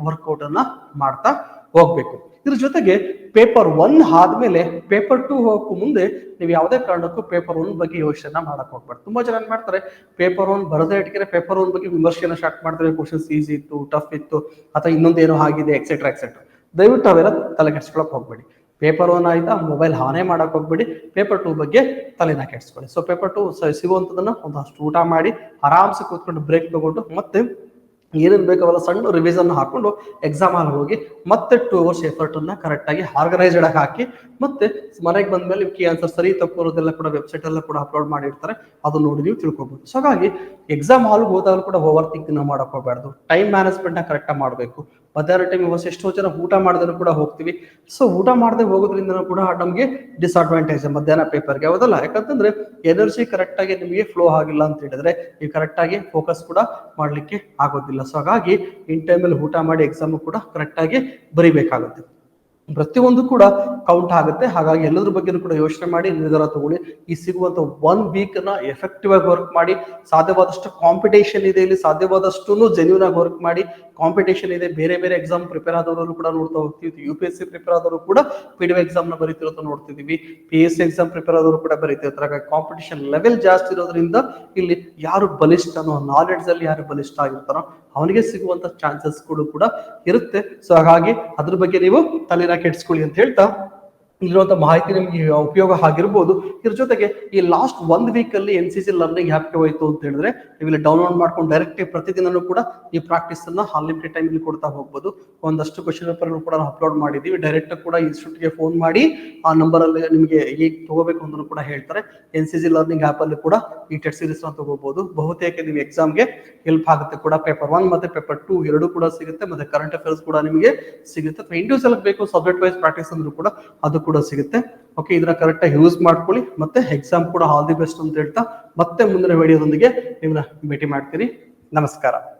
ವರ್ಕೌಟ್ ಅನ್ನ ಮಾಡ್ತಾ ಹೋಗ್ಬೇಕು. ಇದ್ರ ಜೊತೆಗೆ ಪೇಪರ್ 1 ಆದ್ಮೇಲೆ ಪೇಪರ್ 2 ಹೋಗಕ್ಕೂ ಮುಂದೆ ನೀವು ಯಾವುದೇ ಕಾರಣಕ್ಕೂ ಪೇಪರ್ 1 ಬಗ್ಗೆ ಯೋಚನೆ ಮಾಡಕ್ ಹೋಗ್ಬಾರ್ದು. ತುಂಬಾ ಜನ ಏನ್ ಮಾಡ್ತಾರೆ, ಪೇಪರ್ 1 ಬರದೇ ಇಟ್ಕಿದ್ರೆ ಪೇಪರ್ 1 ಬಗ್ಗೆ ವಿಮರ್ಶೆನ ಸ್ಟಾರ್ಟ್ ಮಾಡ್ತಾರೆ. ಕ್ವಶನ್ಸ್ ಈಸಿ ಇತ್ತು, ಟಫ್ ಇತ್ತು, ಅಥವಾ ಇನ್ನೊಂದೇನೋ ಆಗಿದೆ, ಎಕ್ಸೆಟ್ರಾ ಎಕ್ಸೆಟ್ರಾ. ದಯವಿಟ್ಟು ಅವೆಲ್ಲ ತಲೆ ಕೆಡ್ಸ್ಕೊಳಕ್ ಹೋಗ್ಬೇಡಿ. ಪೇಪರ್ 1 ಆಯ್ತಾ, ಮೊಬೈಲ್ ಆನೇ ಮಾಡಕ್ ಹೋಗ್ಬೇಡಿ. ಪೇಪರ್ 2 ಬಗ್ಗೆ ತಲೆನ ಕೆಡ್ಸ್ಕೊಳ್ಳಿ. ಸೊ ಪೇಪರ್ 2 ಸಿಗುವಂತದನ್ನ ಒಂದಷ್ಟು ಊಟ ಮಾಡಿ ಆರಾಮ್ಸೆ ಕೂತ್ಕೊಂಡು ಬ್ರೇಕ್ ತಗೊಂಡು ಮತ್ತೆ ಏನೇನು ಬೇಕಾವಲ್ಲ ಸಣ್ಣ ರಿವಿಷನ್ ಹಾಕೊಂಡು ಎಕ್ಸಾಮ್ ಅಲ್ಲಿ ಹೋಗಿ ಮತ್ತೆ 2 ಅವರ್ಸ್ ಎಫರ್ಟ್ ಅನ್ನ ಕರೆಕ್ಟ್ ಆಗಿ ಆರ್ಗನೈಸ್ಡ್ ಆಗಿ ಹಾಕಿ ಮತ್ತೆ ಮನೆಗೆ ಬಂದ್ಮೇಲೆ ಕೀ ಆನ್ಸರ್ ಸರಿ ತಪ್ಪು ಅನ್ನೋದೆಲ್ಲ ಕೂಡ ವೆಬ್ಸೈಟ್ ಎಲ್ಲ ಕೂಡ ಅಪ್ಲೋಡ್ ಮಾಡಿರ್ತಾರೆ, ಅದು ನೋಡಿ ನೀವು ತಿಳ್ಕೊಬಹುದು. ಸೊ ಹಾಗಾಗಿ ಎಕ್ಸಾಮ್ ಹಾಲ್ಗೆ ಹೋದಾಗಲೂ ಕೂಡ ಓವರ್ ಥಿಂಕ್ ಮಾಡಕ್ ಹೋಗ್ಬಾರ್ದು. ಟೈಮ್ ಮ್ಯಾನೇಜ್ಮೆಂಟ್ ನ ಕರೆಕ್ಟ್ ಆಗಿ ಮಾಡಬೇಕು. ಮಧ್ಯಾಹ್ನ ಟೈಮ್ ಎಷ್ಟೋ ಜನ ಊಟ ಮಾಡದೇ ಕೂಡ ಹೋಗ್ತೀವಿ. ಸೊ ಊಟ ಮಾಡದೆ ಹೋಗೋದ್ರಿಂದ ಕೂಡ ನಮಗೆ ಡಿಸ್ಅಡ್ವಾಂಟೇಜ್ ಮಧ್ಯಾಹ್ನ ಪೇಪರ್ಗೆ. ಹೌದಲ್ಲ? ಯಾಕಂತಂದ್ರೆ ಎನರ್ಜಿ ಕರೆಕ್ಟ್ ಆಗಿ ನಿಮಗೆ ಫ್ಲೋ ಆಗಿಲ್ಲ ಅಂತ ಹೇಳಿದ್ರೆ ನೀವು ಕರೆಕ್ಟ್ ಆಗಿ ಫೋಕಸ್ ಕೂಡ ಮಾಡ್ಲಿಕ್ಕೆ ಆಗೋದಿಲ್ಲ. ಸೊ ಹಾಗಾಗಿ ಇನ್ ಟೈಮಲ್ಲಿ ಊಟ ಮಾಡಿ ಎಕ್ಸಾಮ್ ಕೂಡ ಕರೆಕ್ಟ್ ಆಗಿ ಬರಿಬೇಕಾಗುತ್ತೆ. ಪ್ರತಿಯೊಂದು ಕೂಡ ಕೌಂಟ್ ಆಗುತ್ತೆ. ಹಾಗಾಗಿ ಎಲ್ಲದ್ರ ಬಗ್ಗೆ ಕೂಡ ಯೋಚನೆ ಮಾಡಿ ನಿರ್ಧಾರ ತಗೊಳ್ಳಿ. ಈ ಸಿಗುವಂತ 1 ವೀಕ್ ನ ಎಫೆಕ್ಟಿವ್ ಆಗಿ ವರ್ಕ್ ಮಾಡಿ. ಸಾಧ್ಯವಾದಷ್ಟು ಕಾಂಪಿಟೇಷನ್ ಇದೆ ಇಲ್ಲಿ, ಸಾಧ್ಯವಾದಷ್ಟು ಜೆನ್ಯೂನ್ ಆಗಿ ವರ್ಕ್ ಮಾಡಿ. ಕಾಂಪಿಟೇಷನ್ ಇದೆ, ಬೇರೆ ಬೇರೆ ಎಕ್ಸಾಮ್ ಪ್ರಿಪೇರ್ ಆದವರು ಕೂಡ ನೋಡ್ತಾ ಹೋಗ್ತೀವಿ. UPSC ಪ್ರಿಪೇರ್ ಆದವರು ಕೂಡ PDO ಎಕ್ಸಾಮ್ ನ ಬರೀತಿರೋದು ನೋಡ್ತಿದೀವಿ. PSC ಎಕ್ಸಾಮ್ ಪ್ರಿಪೇರ್ ಆದವರು ಕೂಡ ಬರೀತಿರ್ತಾರೆ. ಹಾಗಾಗಿ ಕಾಂಪಿಟೇಷನ್ ಲೆವೆಲ್ ಜಾಸ್ತಿ ಇರೋದ್ರಿಂದ ಇಲ್ಲಿ ಯಾರು ಬಲಿಷ್ಠನೋ, ನಾಲೆಡ್ಜ್ ಅಲ್ಲಿ ಯಾರು ಬಲಿಷ್ಠ ಆಗಿರ್ತಾರೋ ಅವನಿಗೆ ಸಿಗುವಂತ ಚಾನ್ಸಸ್ ಕೂಡ ಇರುತ್ತೆ. ಸೊ ಹಾಗಾಗಿ ಅದ್ರ ಬಗ್ಗೆ ನೀವು ತಲೆನ ಕೆಡ್ಸ್ಕೊಳ್ಳಿ ಅಂತ ಹೇಳ್ತಾ, ಇಲ್ಲಿರುವಂತ ಮಾಹಿತಿ ನಿಮ್ಗೆ ಉಪಯೋಗ ಆಗಿರ್ಬೋದು. ಇದ್ರ ಜೊತೆಗೆ ಈ ಲಾಸ್ಟ್ 1 ವೀಕ್ ಅಲ್ಲಿ NCC ಲರ್ನಿಂಗ್ ಆ್ಯಪ್ ಹೋಯ್ತು ಅಂತ ಹೇಳಿದ್ರೆ ನೀವು ಇಲ್ಲಿ ಡೌನ್ಲೋಡ್ ಮಾಡ್ಕೊಂಡು ಡೈರೆಕ್ಟ್ ಪ್ರತಿದಿನನೂ ಕೂಡ ಈ ಪ್ರಾಕ್ಟೀಸ್ ಅನ್ನ ಅನ್ಲಿಮಿಟೆಡ್ ಟೈಮ್ ಇಲ್ಲಿ ಕೊಡ್ತಾ ಹೋಗ್ಬೋದು. ಒಂದಷ್ಟು ಕ್ವಶನ್ ಪೇಪರ್ ಕೂಡ ನಾವು ಅಪ್ಲೋಡ್ ಮಾಡಿದೀವಿ. ಡೈರೆಕ್ಟ್ ಕೂಡ ಇನ್ಸ್ಟಿಟ್ಯೂಟ್ಗೆ ಫೋನ್ ಮಾಡಿ ಆ ನಂಬರ್ ಅಲ್ಲಿ ನಿಮಗೆ ಹೇಗೆ ತಗೋಬೇಕು ಅಂತ ಕೂಡ ಹೇಳ್ತಾರೆ. NCC ಲರ್ನಿಂಗ್ ಆ್ಯಪ್ ಅಲ್ಲಿ ಕೂಡ ಈ ಟೆಸ್ಟ್ ಸೀರೀಸ್ ನ ತಗೋಬಹುದು. ಬಹುತೇಕ ನೀವು ಎಕ್ಸಾಮ್ಗೆ ಹೆಲ್ಪ್ ಆಗುತ್ತೆ ಕೂಡ. ಪೇಪರ್ 1 ಮತ್ತೆ ಪೇಪರ್ 2 ಎರಡೂ ಕೂಡ ಸಿಗುತ್ತೆ. ಮತ್ತೆ ಕರೆಂಟ್ ಅಫೇರ್ಸ್ ಕೂಡ ನಿಮಗೆ ಸಿಗುತ್ತೆ. ಅಥವಾ ಇಂಡಿವಿಜುವಲ್ ಬೇಕು ಸಬ್ಜೆಕ್ಟ್ ವೈಸ್ ಪ್ರಾಕ್ಟೀಸ್ ಅಂದ್ರೂ ಕೂಡ ಅದು ಕೂಡ ಸಿಗುತ್ತೆ. ಓಕೆ, ಇದನ್ನ ಕರೆಕ್ಟ್ ಆಗಿ ಯೂಸ್ ಮಾಡ್ಕೊಳ್ಳಿ. ಮತ್ತೆ ಎಕ್ಸಾಮ್ ಕೂಡ ಆಲ್ ದಿ ಬೆಸ್ಟ್ ಅಂತ ಹೇಳ್ತಾ ಮತ್ತೆ ಮುಂದಿನ ವಿಡಿಯೋದೊಂದಿಗೆ ನಿಮ್ಮನ್ನ ಭೇಟಿ ಮಾಡ್ತೀನಿ. ನಮಸ್ಕಾರ.